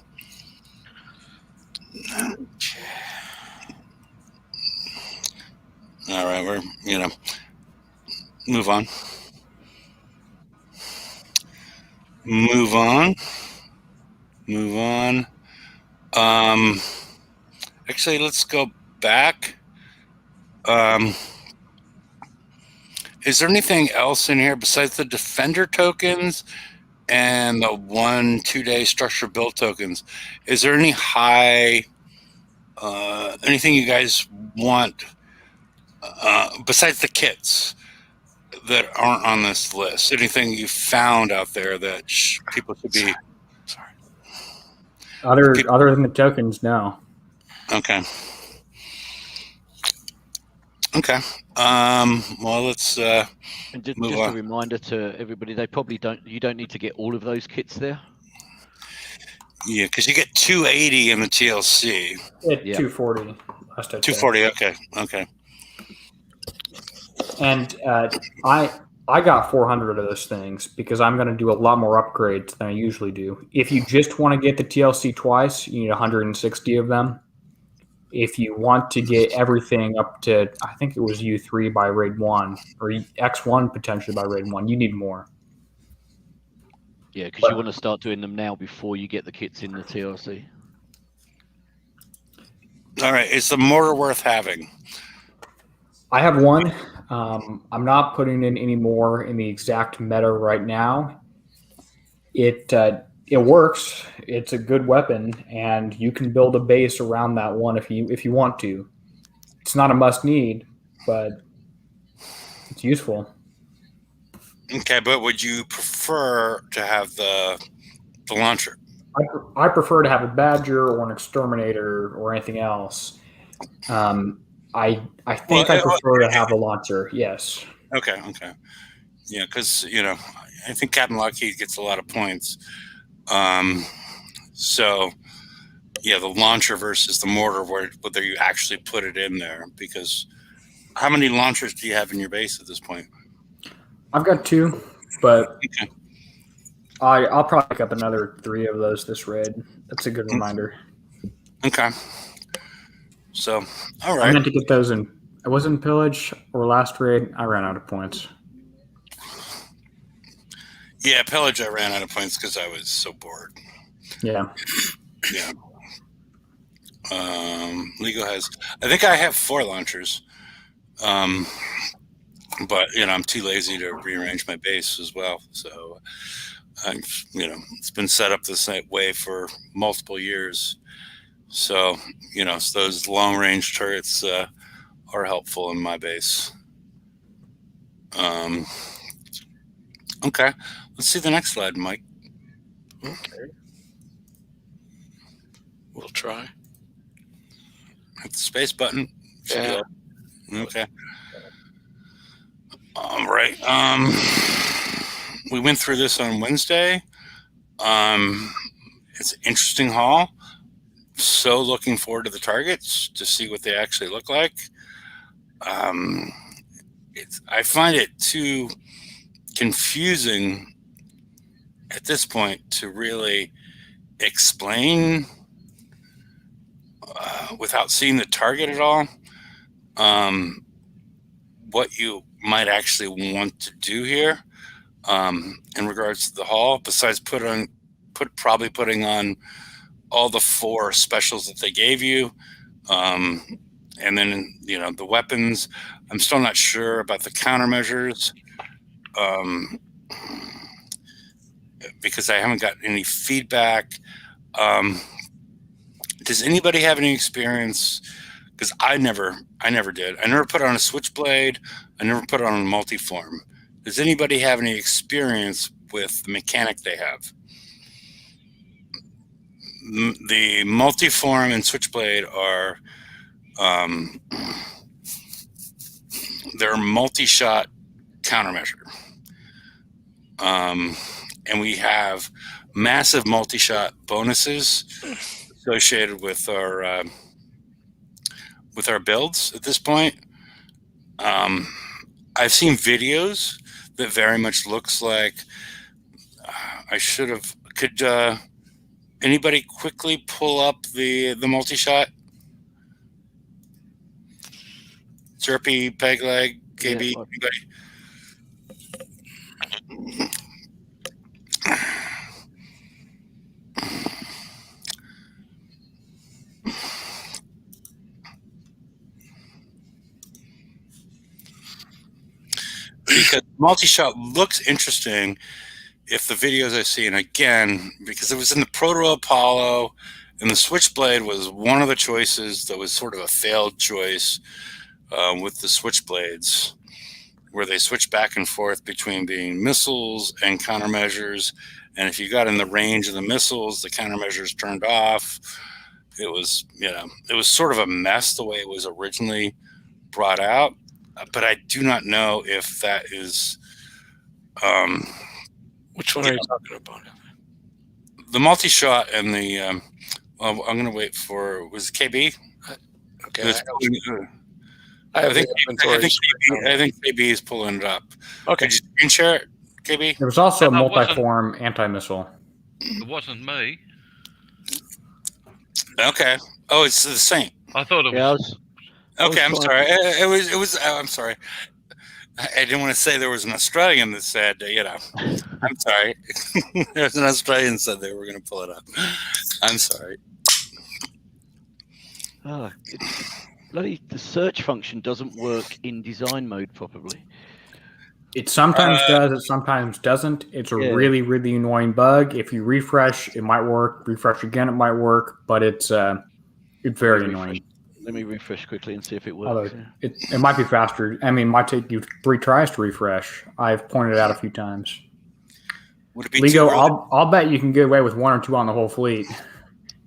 All right, we're move on. Move on. Actually, let's go back. Is there anything else in here besides the defender tokens and the 1-2 day structure build tokens? Is there any anything you guys want besides the kits that aren't on this list? Anything you found out there that people should be? Sorry. Other than the tokens, no. Okay. Well, let's And just move a on. reminder to everybody, you don't need to get all of those kits there. Yeah, because you get 280 in the TLC. Yeah. 240 last I checked. 240. Okay. And I got 400 of those things because I'm going to do a lot more upgrades than I usually do. If you just want to get the TLC twice, you need 160 of them. If you want to get everything up to, I think it was U3 by raid 1 or X1 potentially by raid 1, you need more. Yeah, because you want to start doing them now before you get the kits in the TLC. All right. Is the mortar worth having? I have one. I'm not putting in any more in the exact meta right now. It works. It's a good weapon, and you can build a base around that one if you want to. It's not a must need, but it's useful. Okay, but would you prefer to have the launcher? I prefer to have a Badger or an Exterminator or anything else. I think I prefer to have a launcher. Yes. Okay. Yeah, because I think Captain Lockheed gets a lot of points. So yeah, the launcher versus the mortar, whether you actually put it in there. Because how many launchers do you have in your base at this point? I've got 2, but Okay. I'll probably pick up another 3 of those this raid. That's a good reminder. Okay. So, all I right. meant to get those in. I was in pillage or last raid. I ran out of points. Yeah, pillage. I ran out of points because I was so bored. Yeah. Yeah. Lego has. I think I have 4 launchers. But I'm too lazy to rearrange my base as well. So, it's been set up this way for multiple years. So, those long range turrets are helpful in my base. Okay, let's see the next slide, Mike. Okay. We'll try. Hit the space button. Yeah. Okay. All right. We went through this on Wednesday. It's an interesting haul. So looking forward to the targets to see what they actually look like. I find it too confusing at this point to really explain without seeing the target at all what you might actually want to do here in regards to the haul, besides probably putting on all the 4 specials that they gave you, and then the weapons. I'm still not sure about the countermeasures because I haven't gotten any feedback. Does anybody have any experience? Because I never did. I never put on a switchblade. I never put on a multiform. Does anybody have any experience with the mechanic they have? The multiform and switchblade are they're multi-shot countermeasure. and we have massive multi-shot bonuses associated with our builds at this point. I've seen videos that very much looks like I should have. Could anybody quickly pull up the multi-shot? Chirpy, peg leg, KB, Yeah, anybody? Because multi-shot looks interesting if the videos I've seen, again, because it was in the Proto Apollo, and the Switchblade was one of the choices that was sort of a failed choice with the Switchblades, where they switch back and forth between being missiles and countermeasures. And if you got in the range of the missiles, the countermeasures turned off. It was, it was sort of a mess the way it was originally brought out. But I do not know if that is. Which one are you talking about? The multi-shot and the. I'm going to wait for. Was it KB? Okay. I have think the inventory I think KB is pulling it up. Okay. Could you screen share it, KB? There was also a That wasn't- multi-form anti-missile. It wasn't me. Okay. Oh, it's the same. I thought it Yeah, was. Okay, I'm fine. sorry. It was. I'm sorry. I didn't want to say there was an Australian that said, I'm sorry. There's an Australian that said they were going to pull it up. I'm sorry. Oh, bloody the search function doesn't work in design mode properly. It sometimes does, it sometimes doesn't. It's a Yeah. really, really annoying bug. If you refresh, it might work. Refresh again, it might work, but it's very annoying. Let me refresh quickly and see if it Although works. Yeah. it might be faster. I mean, it might take you 3 tries to refresh. I've pointed it out a few times. Would it be Lego, too early? I'll bet you can get away with 1 or 2 on the whole fleet.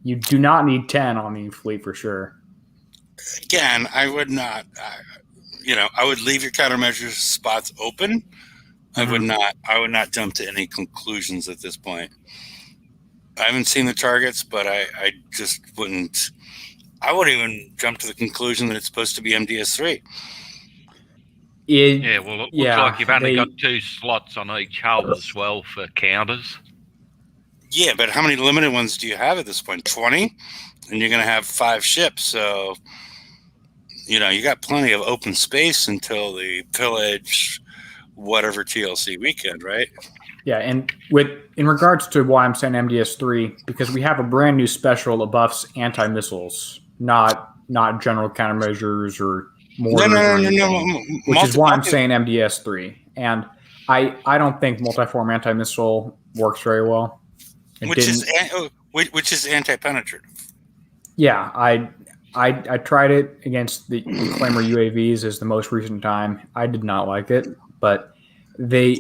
You do not need 10 on the fleet for sure. Again, I would not. I would leave your countermeasures spots open. I would not jump to any conclusions at this point. I haven't seen the targets, but I just wouldn't. I wouldn't even jump to the conclusion that it's supposed to be MDS3. Yeah, well, it looks Yeah, like you've only they- got 2 slots on each hull as well for counters. Yeah, but how many limited ones do you have at this point? 20? And you're going to have 5 ships, so you got plenty of open space until the Pillage, whatever TLC weekend, right? Yeah, and in regards to why I'm saying MDS3, because we have a brand new special that buffs anti-missiles, not general countermeasures or mortars or anything, which is why I'm saying MDS3. And I don't think multiform anti-missile works very well. Which is anti-penetrative. Yeah, I tried it against the Claimer UAVs as the most recent time. I did not like it, but the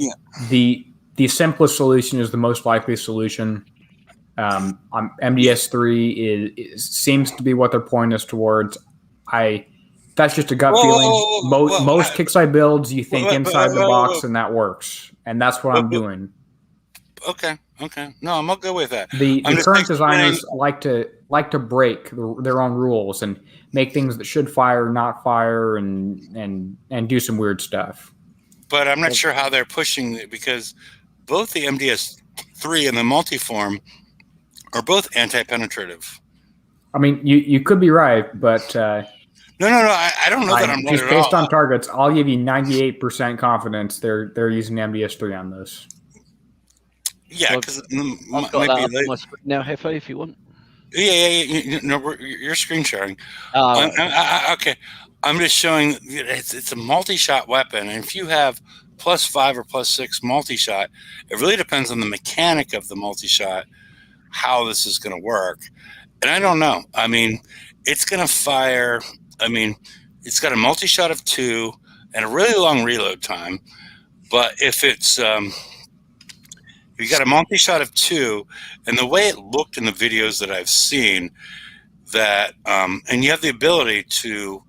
simplest solution is the most likely solution. MDS3 seems to be what they're pointing us towards. That's just a gut feeling. Most Kickside builds, you think inside the box, and that works. And that's what I'm doing. Okay. No, I'm okay with that. The I'm just current explaining- designers like to break their own rules and make things that should fire not fire and do some weird stuff. But I'm not sure how they're pushing it, because both the MDS3 and the multiform are both anti-penetrative. I mean, you could be right, but No. I don't know that I'm right just at based all. on targets, I'll give you 98% confidence they're using MDS3 on those. Yeah, Well, because I've it got might that be up on late. my screen now, Hefe, if you want. Yeah. No, you're screen sharing. Oh, Okay, I'm just showing that it's a multi-shot weapon, and if you have +5 or +6 multi-shot, it really depends on the mechanic of the multi-shot, how this is going to work. And I don't know. I mean, it's going to fire. I mean, it's got a multi-shot of 2 and a really long reload time. But if it's you got a multi-shot of 2, and the way it looked in the videos that I've seen, that and you have the ability to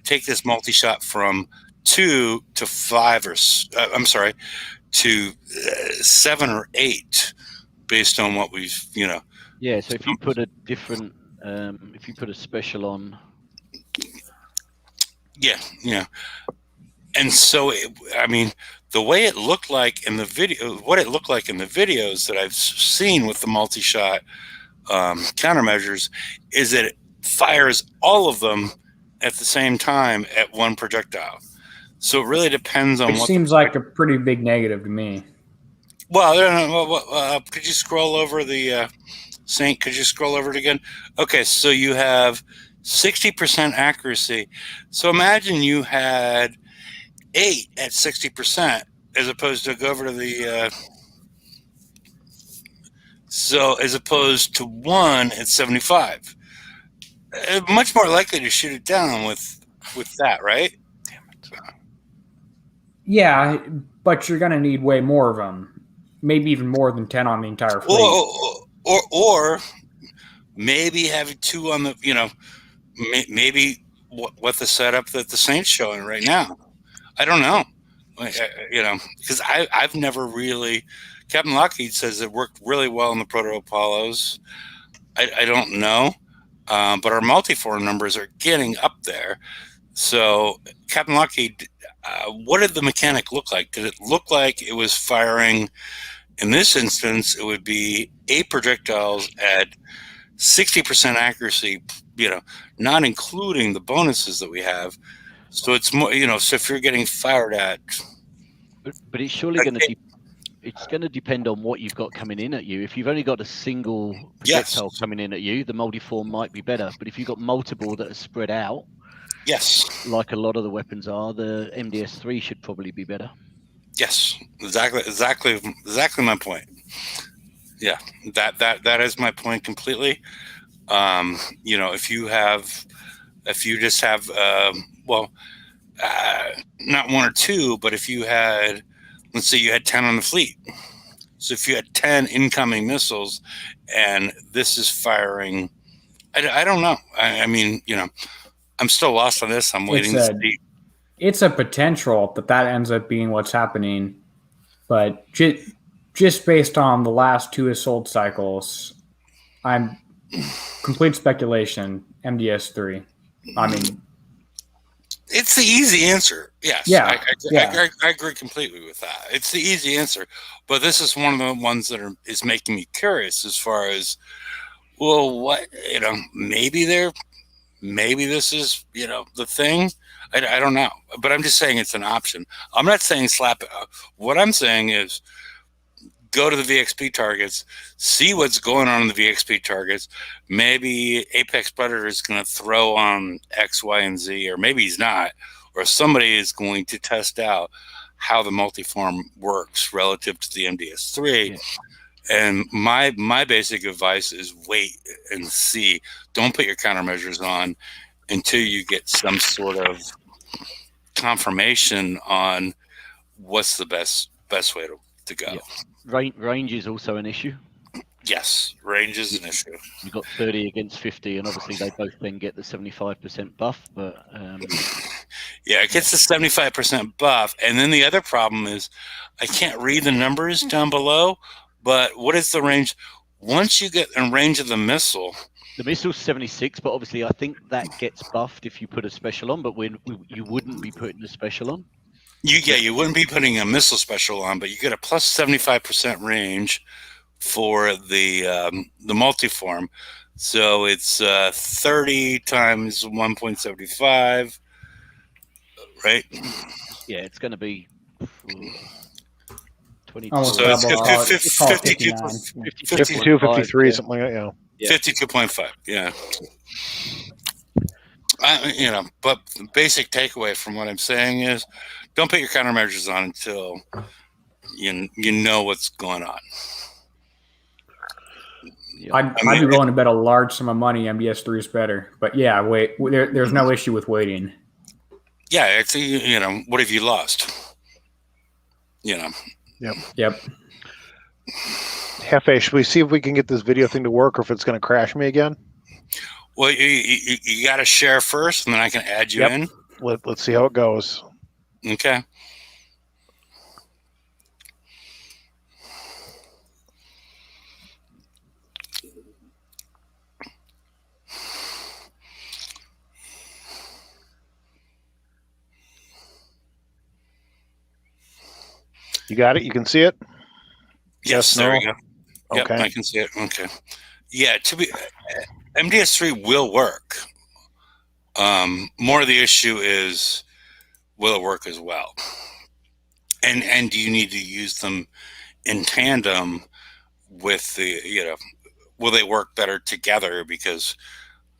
take this multi-shot from 2 to 5 or I'm sorry, to 7 or 8 based on what we've, Yeah, so if you put a different, if you put a special on, yeah. And so, the way it looked like in the video, what it looked like in the videos that I've seen with the multi-shot countermeasures is that it fires all of them at the same time at one projectile. So it really depends on Which what seems like a pretty big negative to me. Well, could you scroll over the Saint? Could you scroll over it again? Okay, so you have 60% accuracy. So imagine you had 8 at 60%, as opposed to go over to the. So as opposed to 1 at 75, much more likely to shoot it down with that, right? Yeah, but you're gonna need way more of them. Maybe even more than 10 on the entire fleet. Or maybe having 2 on the, maybe what the setup that the Saints showing right now. I don't know, because I've never really. Captain Lockheed says it worked really well in the Proto Apollos. I don't know, but our multiform numbers are getting up there. So Captain Lockheed, what did the mechanic look like? Did it look like it was firing? In this instance, it would be 8 projectiles at 60% accuracy, not including the bonuses that we have. So it's more, so if you're getting fired at. but it's surely going to it's going to depend on what you've got coming in at you. If you've only got a single projectile coming in at you, the multiform might be better. But if you've got multiple that are spread out, yes, like a lot of the weapons are, the MDS3 should probably be better. Yes, exactly my point. Yeah, that is my point completely. If you just have, not 1 or 2, but if you had, let's say you had 10 on the fleet. So if you had 10 incoming missiles and this is firing, I don't know. I'm still lost on this. I'm waiting to see. It's a potential that ends up being what's happening. But just based on the last 2 assault cycles, I'm complete speculation, MDS3. It's the easy answer. Yes. Yeah. I agree completely with that. It's the easy answer. But this is one of the ones that is making me curious as far as, well, what, maybe this is, the thing. I don't know. But I'm just saying it's an option. I'm not saying slap it. What I'm saying is go to the VXP targets, see what's going on in the VXP targets. Maybe Apex Predator is going to throw on X, Y, and Z, or maybe he's not, or somebody is going to test out how the multiform works relative to the MDS3. Yeah. And my basic advice is wait and see. Don't put your countermeasures on until you get some sort of confirmation on what's the best way to go. Yeah. Range is also an issue. Yes, range is an issue. You've got 30 against 50, and obviously they both then get the 75% buff. But yeah, it gets the 75% buff, and then the other problem is I can't read the numbers down below. But what is the range once you get in range of the missile? The missile's 76, but obviously I think that gets buffed if you put a special on. But you wouldn't be putting a special on. You wouldn't be putting a missile special on, but you get a plus 75% range for the multiform. So it's 30 times 1.75, right? Yeah, it's going to be 20. Almost so it's 52, 53, something like that. Yeah. 52.5. Yeah. But the basic takeaway from what I'm saying is don't put your countermeasures on until you know what's going on. Yeah. I'd be willing to bet a large sum of money MDS3 is better. But yeah, wait. There's no issue with waiting. Yeah, it's what have you lost? Yep. Hefe, should we see if we can get this video thing to work, or if it's going to crash me again? Well, you got to share first, and then I can add you in. Let's see how it goes. Okay. You got it? You can see it? Yes, there we go. Yep, Okay. I can see it. Okay. Yeah, MDS3 will work. More of the issue is, will it work as well? And do you need to use them in tandem with the, will they work better together? Because,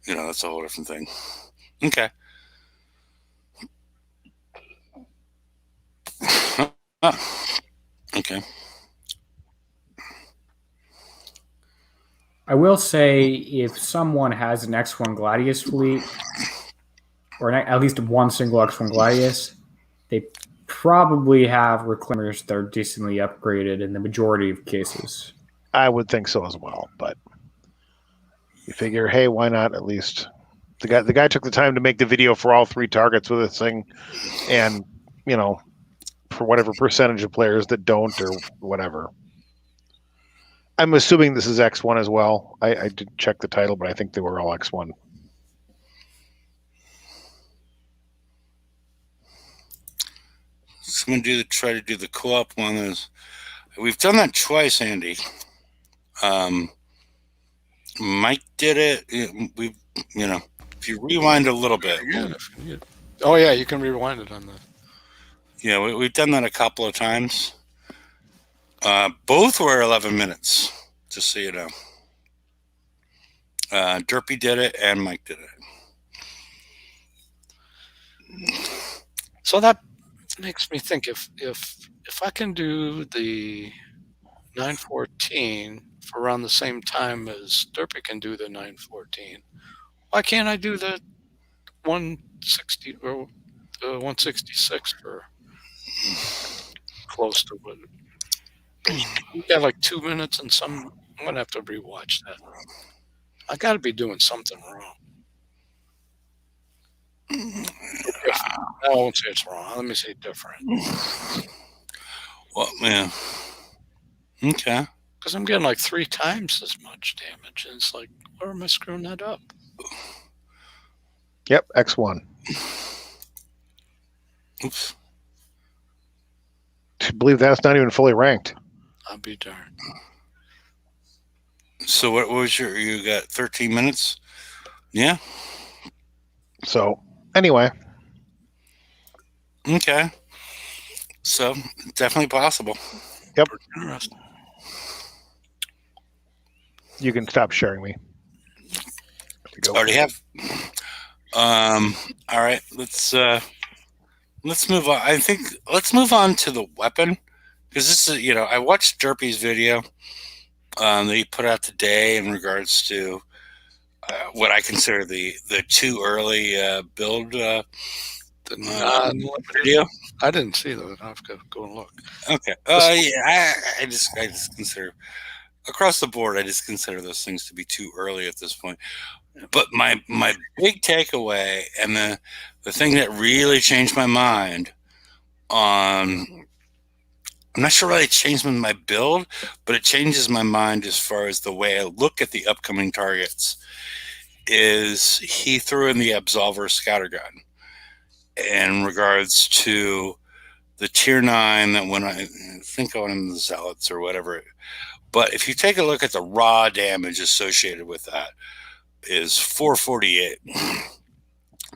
that's a whole different thing. Okay. Okay. I will say if someone has an X1 Gladius fleet, or at least one single X1 Gladius, they probably have reclaimers that are decently upgraded in the majority of cases. I would think so as well, but you figure, hey, why not? At least the guy took the time to make the video for all 3 targets with this thing, and for whatever percentage of players that don't or whatever. I'm assuming this is X1 as well. I did check the title, but I think they were all X1. So I'm going to try to do the co-op one. We've done that twice, Andy. Mike did it. If you rewind a little bit. Oh yeah, you can rewind it on the. Yeah, we've done that a couple of times. Both were 11 minutes, just so you know. Derpy did it and Mike did it. So that makes me think if I can do the 914 for around the same time as Derpy can do the 914, why can't I do the 160 or the 166 for close to what? You got like 2 minutes and some. I'm gonna have to rewatch that. I got to be doing something wrong. I won't say it's wrong. Let me say different. Well, yeah. Okay. Because I'm getting like 3 times as much damage, and it's like, where am I screwing that up? Yep, X1. Oops. I believe that's not even fully ranked. I'll be darned. So what was you got 13 minutes? Yeah. So anyway. Okay. So definitely possible. Yep. Interesting. You can stop sharing me. Already have. All right. Let's move on. I think let's move on to the weapon, because this is, I watched Derpy's video that he put out today in regards to what I consider the too early build The non-limited video. I didn't see that. I have to go and look. Okay. Yeah. I just consider across the board. I just consider those things to be too early at this point. But my big takeaway and the thing that really changed my mind on, I'm not sure why it changed my build, but it changes my mind as far as the way I look at the upcoming targets, is he threw in the Absolver Scattergun in regards to the tier 9 that when I think I went in the Zealots or whatever. But if you take a look at the raw damage associated with that, is 448.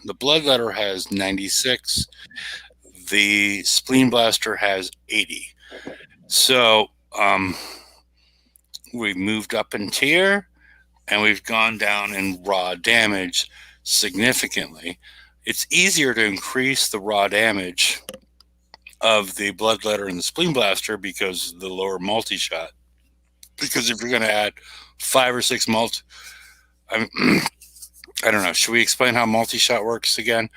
The Bloodletter has 96. The Spleen Blaster has 80. So we've moved up in tier, and we've gone down in raw damage significantly. It's easier to increase the raw damage of the Bloodletter and the Spleen Blaster because of the lower multi-shot. Because if you're going to add 5 or 6 I don't know. Should we explain how multi-shot works again?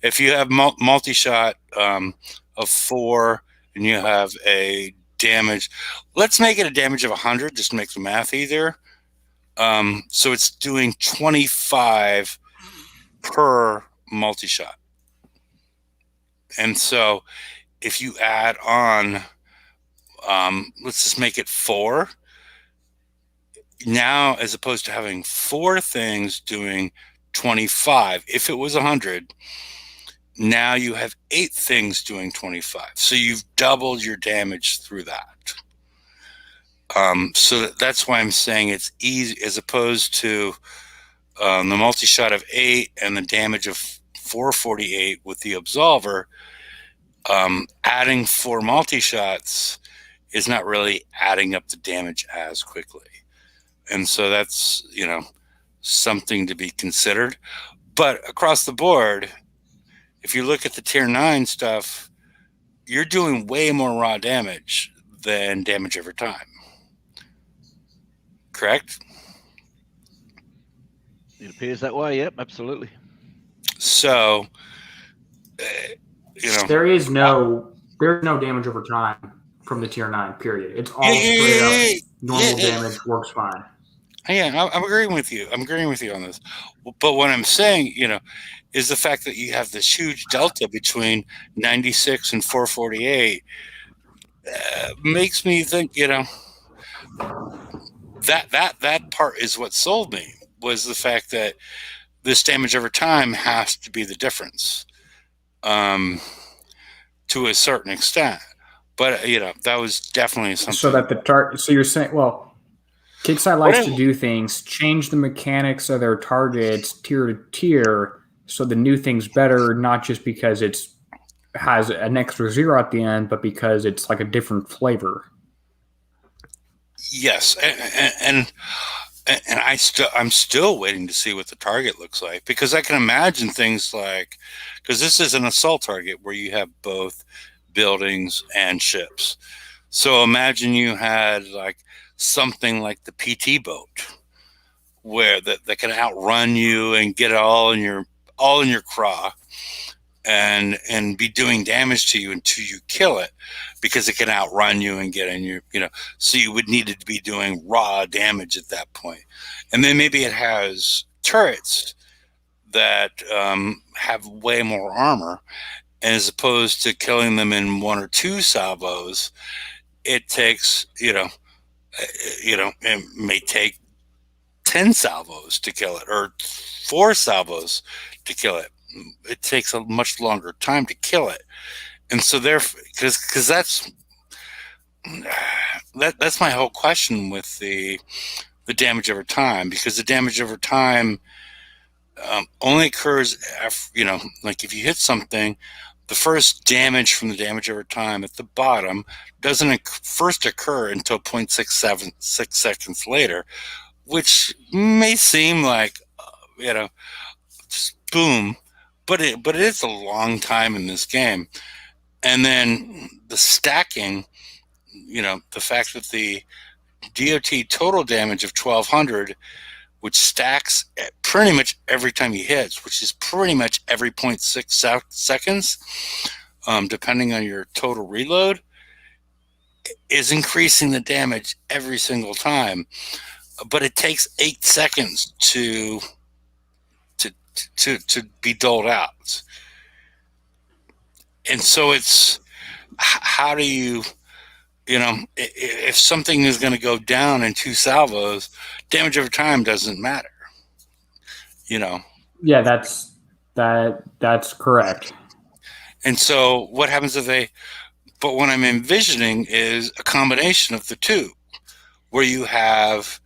If you have multi-shot of 4 and you have a damage, let's make it a damage of 100 just to make the math easier. So it's doing 25 per multi-shot. And so if you add on, let's just make it 4. Now, as opposed to having 4 things doing 25, if it was 100, Now you have 8 things doing 25. So you've doubled your damage through that. So that's why I'm saying it's easy, as opposed to the multi-shot of 8 and the damage of 448 with the Absolver. Adding 4 multi-shots is not really adding up the damage as quickly. And so that's, something to be considered. But across the board, if you look at the tier 9 stuff, you're doing way more raw damage than damage over time. Correct? It appears that way. Yep, absolutely. So, there's no damage over time from the tier 9 period. It's all straight up normal damage, works fine. Yeah, I'm agreeing with you. I'm agreeing with you on this. But what I'm saying, is the fact that you have this huge delta between 96 and 448 makes me think, that part is what sold me, was the fact that this damage over time has to be the difference, to a certain extent. But that was definitely something. So that the target. So you're saying, well, Kickside likes to do things, change the mechanics of their targets tier to tier, so the new thing's better, not just because it has an extra 0 at the end, but because it's like a different flavor. Yes, and I'm still waiting to see what the target looks like, because I can imagine things like, because this is an assault target where you have both buildings and ships. So imagine you had like something like the PT boat, where that can outrun you and get all in your craw, and be doing damage to you until you kill it, because it can outrun you and get in your, so you would need it to be doing raw damage at that point. And then maybe it has turrets that have way more armor, and as opposed to killing them in 1 or 2 salvos, it takes, it may take 10 salvos to kill it, or 4 salvos to kill it. It takes a much longer time to kill it. And so therefore, because that's my whole question with the damage over time, because the damage over time only occurs after, like if you hit something, the first damage from the damage over time at the bottom doesn't first occur until 0.6 seconds later, which may seem like, just boom, but it is a long time in this game. And then the stacking, the fact that the DOT total damage of 1200, which stacks at pretty much every time he hits, which is pretty much every 0.6 seconds, depending on your total reload, is increasing the damage every single time. But it takes 8 seconds to be doled out. And so it's, how do you, if something is going to go down in 2 salvos, damage over time doesn't matter. Yeah, that's correct. And so what happens but what I'm envisioning is a combination of the two, where you have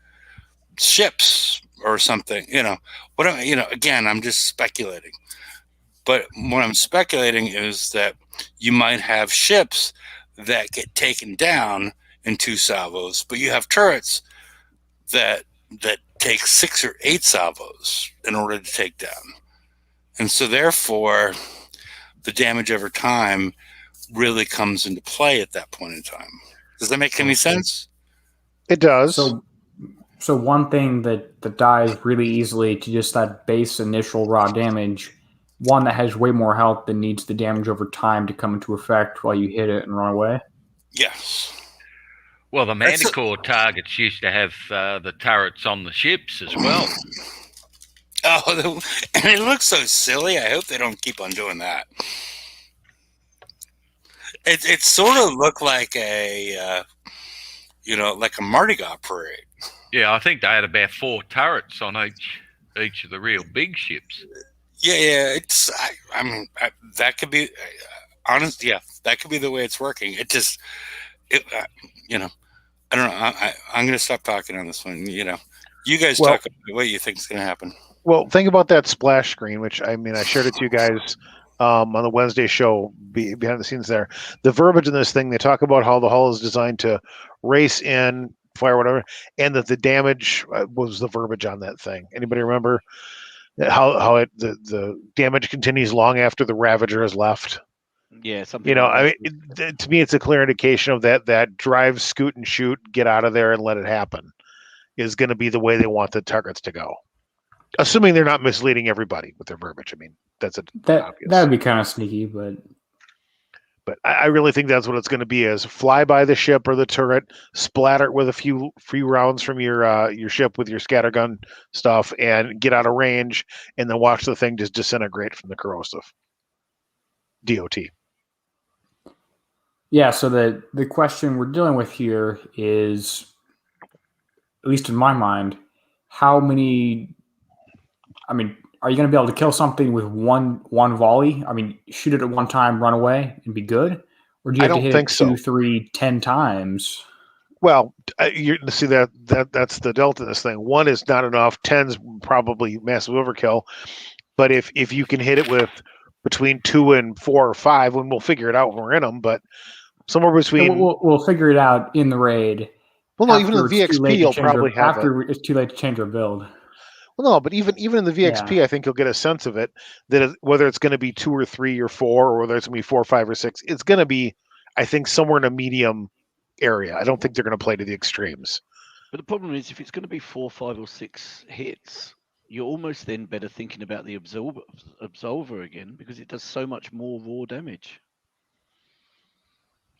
ships or something, again, I'm just speculating. But what I'm speculating is that you might have ships that get taken down in 2 salvos, but you have turrets that take 6 or 8 salvos in order to take down. And so therefore, the damage over time really comes into play at that point in time. Does that make any sense? It does. So one thing that dies really easily to just that base initial raw damage, one that has way more health than needs the damage over time to come into effect while you hit it and run away? Yes. Well, the Manticore targets used to have the turrets on the ships as well. Oh, and it looks so silly. I hope they don't keep on doing that. It sort of looked like a Mardi Gras parade. Yeah, I think they had about 4 turrets on each of the real big ships. Yeah. I mean, that could be honest. Yeah, that could be the way it's working. You know, I don't know. I'm going to stop talking on this one. You guys Well- talk about what you think is going to happen. Well, think about that splash screen, which I mean, I shared it to you guys on the Wednesday show behind the scenes there. The verbiage in this thing, they talk about how the hull is designed to race in, fire, whatever, and that the damage was the verbiage on that thing. Anybody remember how the damage continues long after the Ravager has left? Yeah, something. Like I that. mean, to me, it's a clear indication of that drive, scoot, and shoot, get out of there and let it happen is going to be the way they want the targets to go. Assuming they're not misleading everybody with their verbiage. I mean, that's That obvious. would be kind of sneaky, but I really think that's what it's going to be: is fly by the ship or the turret, splatter it with a few rounds from your ship with your scattergun stuff, and get out of range, and then watch the thing just disintegrate from the corrosive. DOT. yeah. So the question we're dealing with here is, at least in my mind, how many? I mean, are you going to be able to kill something with one volley? I mean, shoot it at one time, run away, and be good, or do you I have to don't hit think it so. 2, 3, 10 times? Well, you see that's the delta in this thing. 1 is not enough. 10's probably massive overkill. But if you can hit it with between 2 and 4 or 5, and we'll figure it out when we're in them, but somewhere between. We'll figure it out in the raid. Well, no, even in after the it's too late VXP, to you'll change probably our, have it. after it's too late to change our build. Well, no, but even in the VXP, I think you'll get a sense of it that whether it's going to be 2 or 3 or 4, or whether it's going to be 4, 5, or 6, it's going to be, I think, somewhere in a medium area. I don't think they're going to play to the extremes. But the problem is, if it's going to be 4, 5, or 6 hits, you're almost then better thinking about the absolver again, because it does so much more raw damage.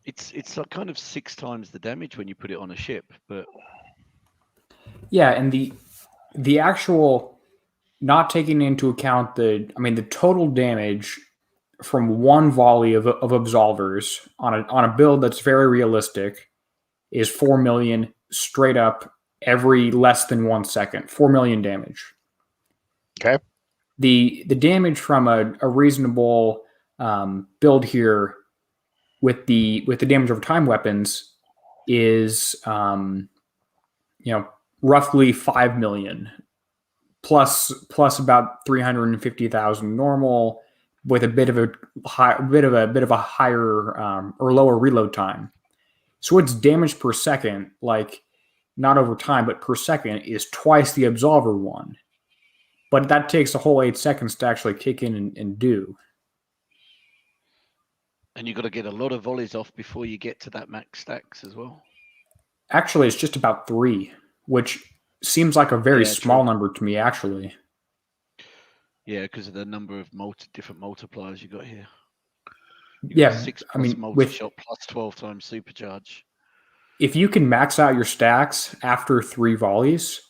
It's like kind of 6 times the damage when you put it on a ship, but Yeah, and the actual, not taking into account the total damage from one volley of absolvers on a build that's very realistic is 4 million straight up every less than 1 second. 4 million damage. Okay. The damage from a reasonable build here with the damage over time weapons is roughly 5 million plus about 350,000 normal, with a bit of a higher or lower reload time. So its damage per second, like not over time but per second, is twice the absolver one. But that takes a whole 8 seconds to actually kick in and do. and you've got to get a lot of volleys off before you get to that max stacks as well. Actually, it's just about 3, which seems like a very small number to me, actually. Yeah, because of the number of different multipliers you got here. Yeah, 6 I mean, multi-shot plus 12 times supercharge. If you can max out your stacks after 3 volleys,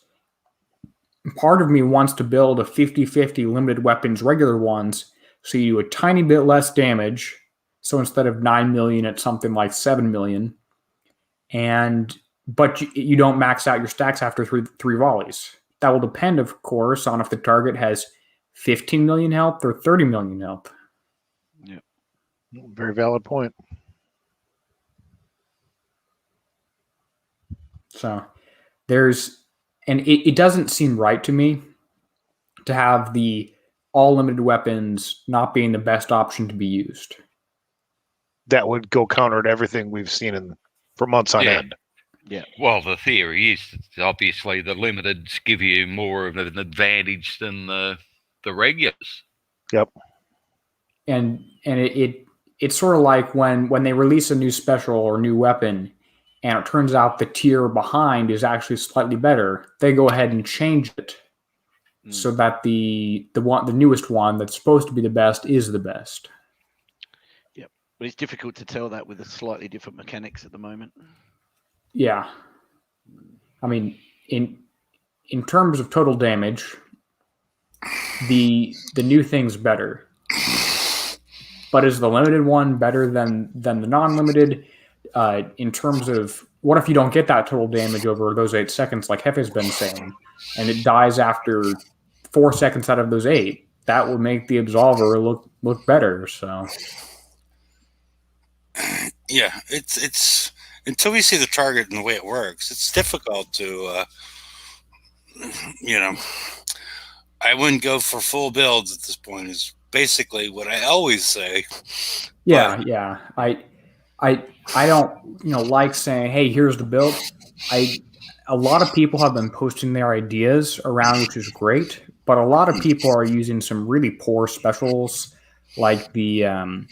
part of me wants to build a 50-50 limited weapons regular ones, so you do a tiny bit less damage. So instead of 9 million, it's something like 7 million. But you don't max out your stacks after three volleys. That will depend, of course, on if the target has 15 million health or 30 million health. Yeah. Very valid point. So it doesn't seem right to me to have the all limited weapons not being the best option to be used. That would go counter to everything we've seen for months on end. Yeah. Well, the theory is that obviously the limiteds give you more of an advantage than the regulars. Yep. And it's sort of like when they release a new special or new weapon, and it turns out the tier behind is actually slightly better, they go ahead and change it so that the newest one that's supposed to be the best is the best. Yep. But it's difficult to tell that with the slightly different mechanics at the moment. Yeah. I mean, in terms of total damage, the new thing's better. But is the limited one better than the non-limited? In terms of, what if you don't get that total damage over those 8 seconds, like Hefe's been saying, and it dies after 4 seconds out of those 8? that would make the Absolver look better. So Yeah, it's until we see the target and the way it works, it's difficult to, I wouldn't go for full builds at this point. Is basically what I always say. yeah. I don't like saying, hey, here's the build. A lot of people have been posting their ideas around, which is great, but a lot of people are using some really poor specials like the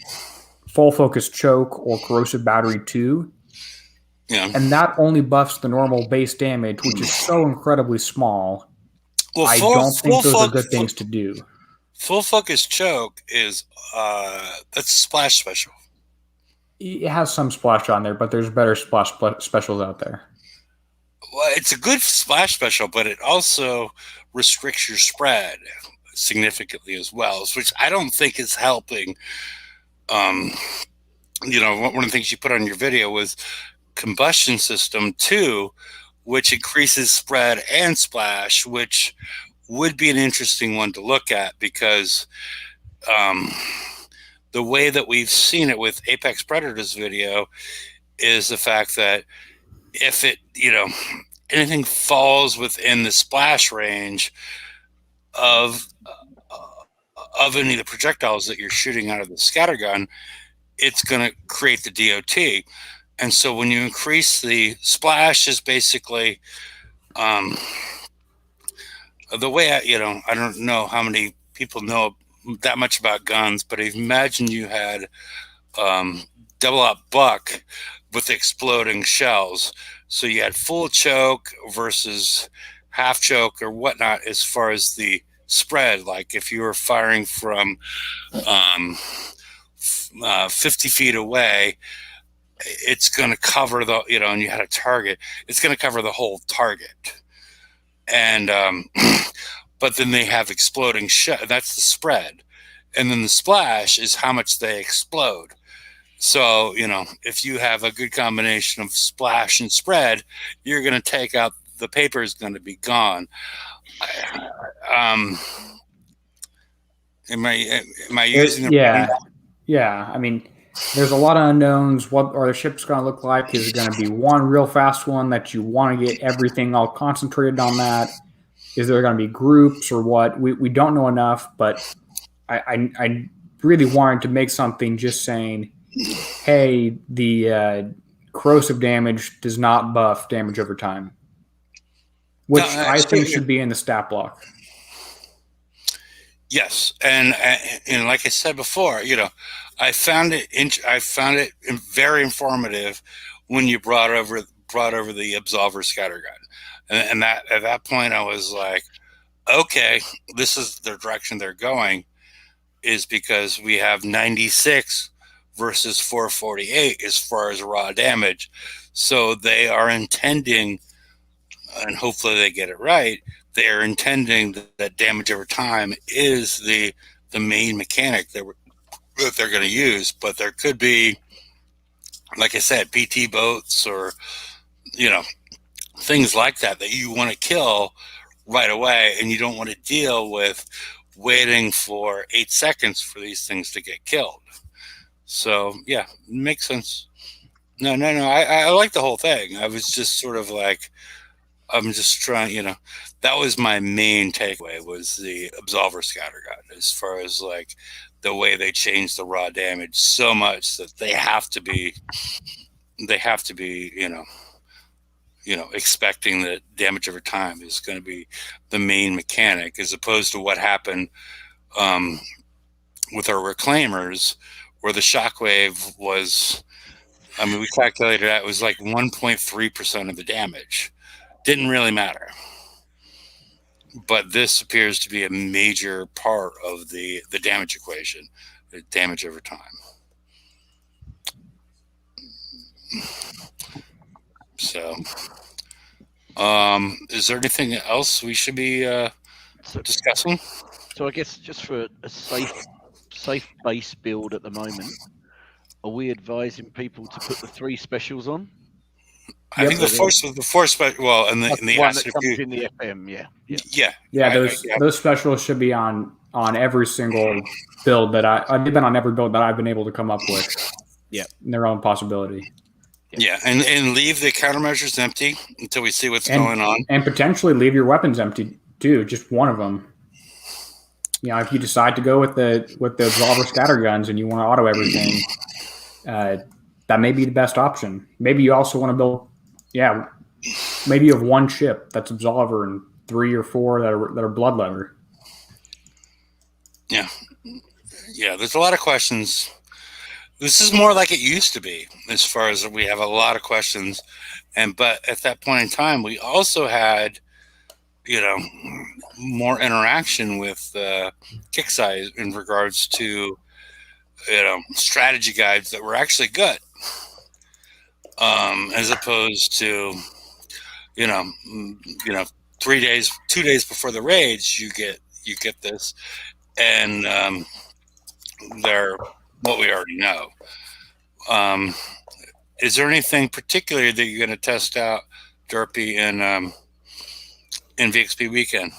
Full Focus Choke or Corrosive Battery 2. Yeah. And that only buffs the normal base damage, which is so incredibly small. Well, I don't think those are good things to do. Full Focus Choke is that's a splash special. It has some splash on there, but there's better splash specials out there. Well, it's a good splash special, but it also restricts your spread significantly as well, which I don't think is helping. One of the things you put on your video was Combustion System 2, which increases spread and splash, which would be an interesting one to look at because the way that we've seen it with Apex Predators video is the fact that if it, anything falls within the splash range of any of the projectiles that you're shooting out of the scattergun, it's going to create the DOT. And so when you increase the splash is basically the way I don't know how many people know that much about guns, but imagine you had double up buck with exploding shells. So you had full choke versus half choke or whatnot as far as the spread. Like if you were firing from 50 feet away, it's going to cover the, and you had a target, it's going to cover the whole target. And, but then they have exploding that's the spread. And then the splash is how much they explode. So, if you have a good combination of splash and spread, you're going to take out, the paper is going to be gone. Am I using the Yeah. I mean, there's a lot of unknowns. What are the ships going to look like? Is it going to be one real fast one that you want to get everything all concentrated on that? Is there going to be groups or what? We don't know enough, but I really wanted to make something just saying, hey, the corrosive damage does not buff damage over time, which I think should be in the stat block. Yes, and like I said before, I found it very informative when you brought over the Absolver scattergun, and that at that point I was like, okay, this is the direction they're going, is because we have 96 versus 448 as far as raw damage, so they are intending, and hopefully they get it right. They are intending that damage over time is the main mechanic that they're going to use, but there could be, like I said, PT boats or things like that you want to kill right away, and you don't want to deal with waiting for 8 seconds for these things to get killed. So yeah, it makes sense. No, I like the whole thing. I was just sort of like, I'm just trying, that was my main takeaway, was the Absolver scattergun, as far as like the way they changed the raw damage so much that they have to be, expecting that damage over time is going to be the main mechanic, as opposed to what happened with our reclaimers, where the shockwave was, we calculated that it was like 1.3% of the damage. Didn't really matter. But this appears to be a major part of the damage equation, the damage over time. So, is there anything else we should be discussing? So I guess just for a safe base build at the moment, are we advising people to put the 3 specials on? I think the force special. Well, and the one acid that comes in the FM, yeah. Those specials should be on on every single build that I did that on every build that I've been able to come up with. Yeah. Their own possibility. Yeah, and leave the countermeasures empty until we see what's going on. And potentially leave your weapons empty too, just one of them. You know, if you decide to go with the Absolver scatter guns and you want to auto everything, that may be the best option. Maybe you also want to build, maybe you have one ship that's Absolver and 3 or 4 that are Bloodletter. Yeah, there's a lot of questions. This is more like it used to be, as far as we have a lot of questions, but at that point in time, we also had, more interaction with Kixeye in regards to, strategy guides that were actually good, as opposed to, 2 days before the raids, you get this, and they're what we already know. Is there anything particular that you're going to test out, Derpy, in VXP weekend?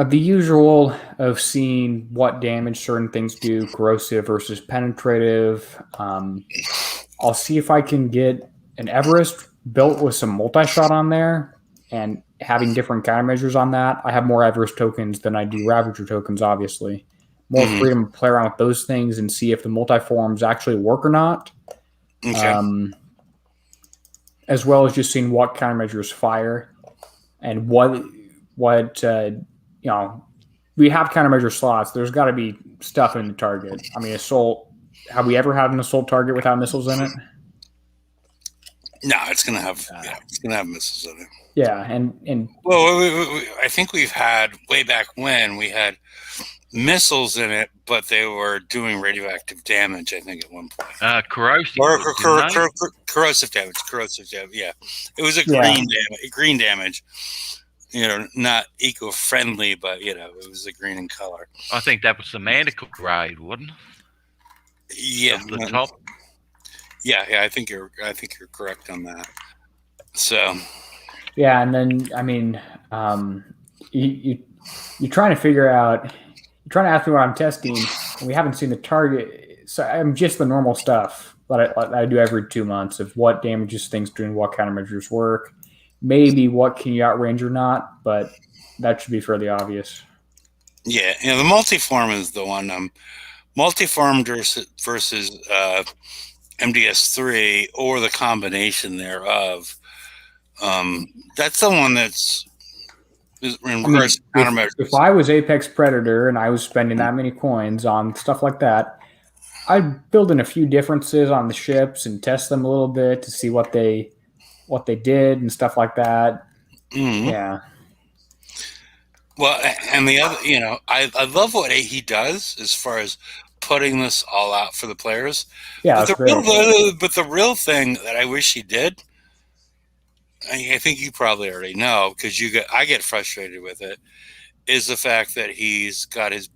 The usual of seeing what damage certain things do, corrosive versus penetrative. I'll see if I can get an Everest built with some multi-shot on there and having different countermeasures on that. I have more Everest tokens than I do Ravager tokens, obviously. More freedom to play around with those things and see if the multi-forms actually work or not. Okay. As well as just seeing what countermeasures fire and what we have countermeasure slots. There's got to be stuff in the target. I mean, assault. Have we ever had an assault target without missiles in it? No, it's gonna have missiles in it. Yeah, and well, I think we've had way back when we had missiles in it, but they were doing radioactive damage. I think at one point. Corrosive. Corrosive damage. Corrosive damage. Yeah, it was green damage. Not eco-friendly, but it was a green in color. I think that was the Manticore raid, wasn't it? Yeah, The top. Yeah, I think you're correct on that. So. Yeah, and then I mean, you're trying to figure out. You're trying to ask me what I'm testing, and we haven't seen the target. So I'm just the normal stuff that I do every 2 months of what damages things doing, what countermeasures work. Maybe what can you outrange or not, but that should be fairly obvious. Yeah, the multiform is the one. Multiform versus MDS3 or the combination thereof. That's the one that's in regards to countermeasures. If I was Apex Predator and I was spending that many coins on stuff like that, I'd build in a few differences on the ships and test them a little bit to see what they did and stuff like that. Mm-hmm. Yeah. Well, and the other, I love what he does as far as putting this all out for the players. Yeah, but the real thing that I wish he did, I think you probably already know because I get frustrated with it, is the fact that he's got his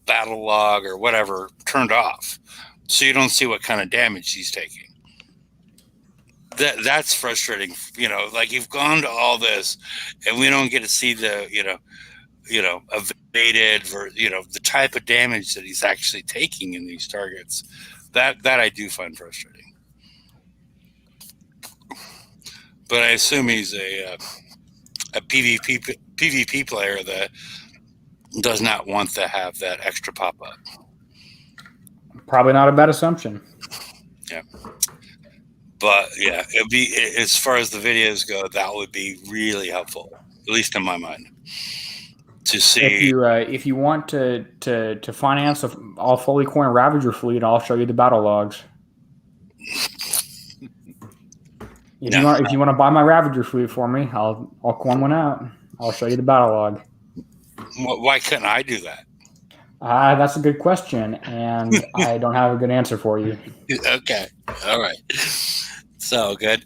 battle log or whatever turned off, so you don't see what kind of damage he's taking. That's frustrating. Like you've gone to all this, and we don't get to see the evaded or the type of damage that he's actually taking in these targets. That I do find frustrating. But I assume he's a PvP player that does not want to have that extra pop up. Probably not a bad assumption. Yeah. But yeah, it'd be, as far as the videos go, that would be really helpful, at least in my mind, to see. If you want to finance all fully coin Ravager fleet, I'll show you the battle logs. If you want to buy my Ravager fleet for me, I'll coin one out. I'll show you the battle log. Why couldn't I do that? That's a good question, and I don't have a good answer for you. Okay. All right. So good.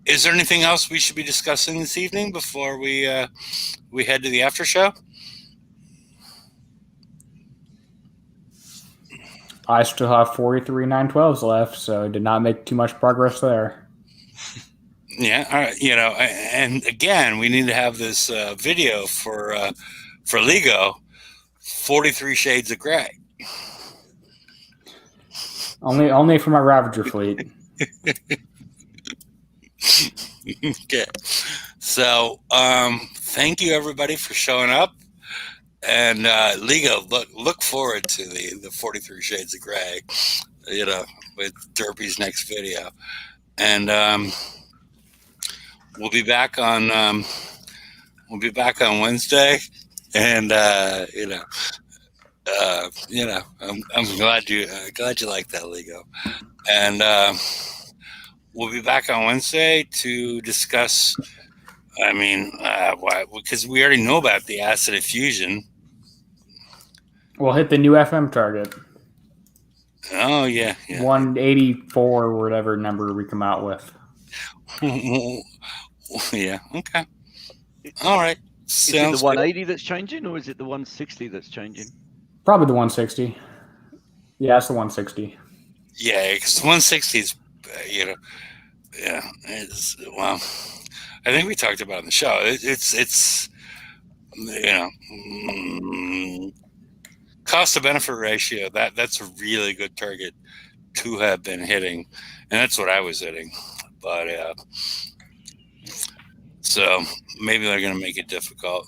Is there anything else we should be discussing this evening before we head to the after show? I still have 43 912s left, so I did not make too much progress there. Yeah, all right. And again, we need to have this video for for LEGO, 43 Shades of Gray. Only for my Ravager fleet. Okay. So, thank you everybody for showing up. And LEGO, look forward to the 43 Shades of Gray, with Derpy's next video. And we'll be back on Wednesday. And I'm glad you like that, LEGO. And we'll be back on Wednesday to discuss. Because we already know about the acid fusion. We'll hit the new FM target. Oh yeah. 184 or whatever number we come out with. Yeah. Okay. All right. Is it the 180 that's changing, or is it the 160 that's changing? Probably the 160. Yeah, it's the 160. Yeah, because 160 is, well, I think we talked about it in the show. It's cost to benefit ratio. That's a really good target to have been hitting, and that's what I was hitting. But so maybe they're going to make it difficult,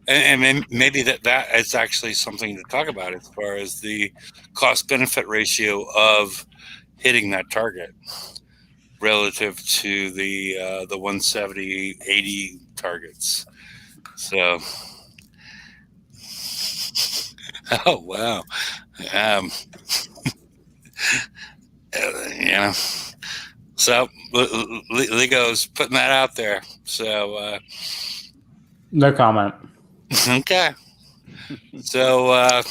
and maybe that is actually something to talk about as far as the cost benefit ratio of hitting that target relative to the 170-80 targets. So, oh wow, So LEGO's putting that out there. So no comment. Okay. So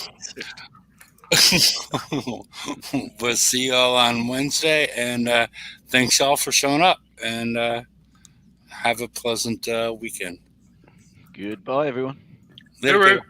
we'll see you all on Wednesday, and thanks y'all for showing up, and have a pleasant weekend. Goodbye, everyone. Later.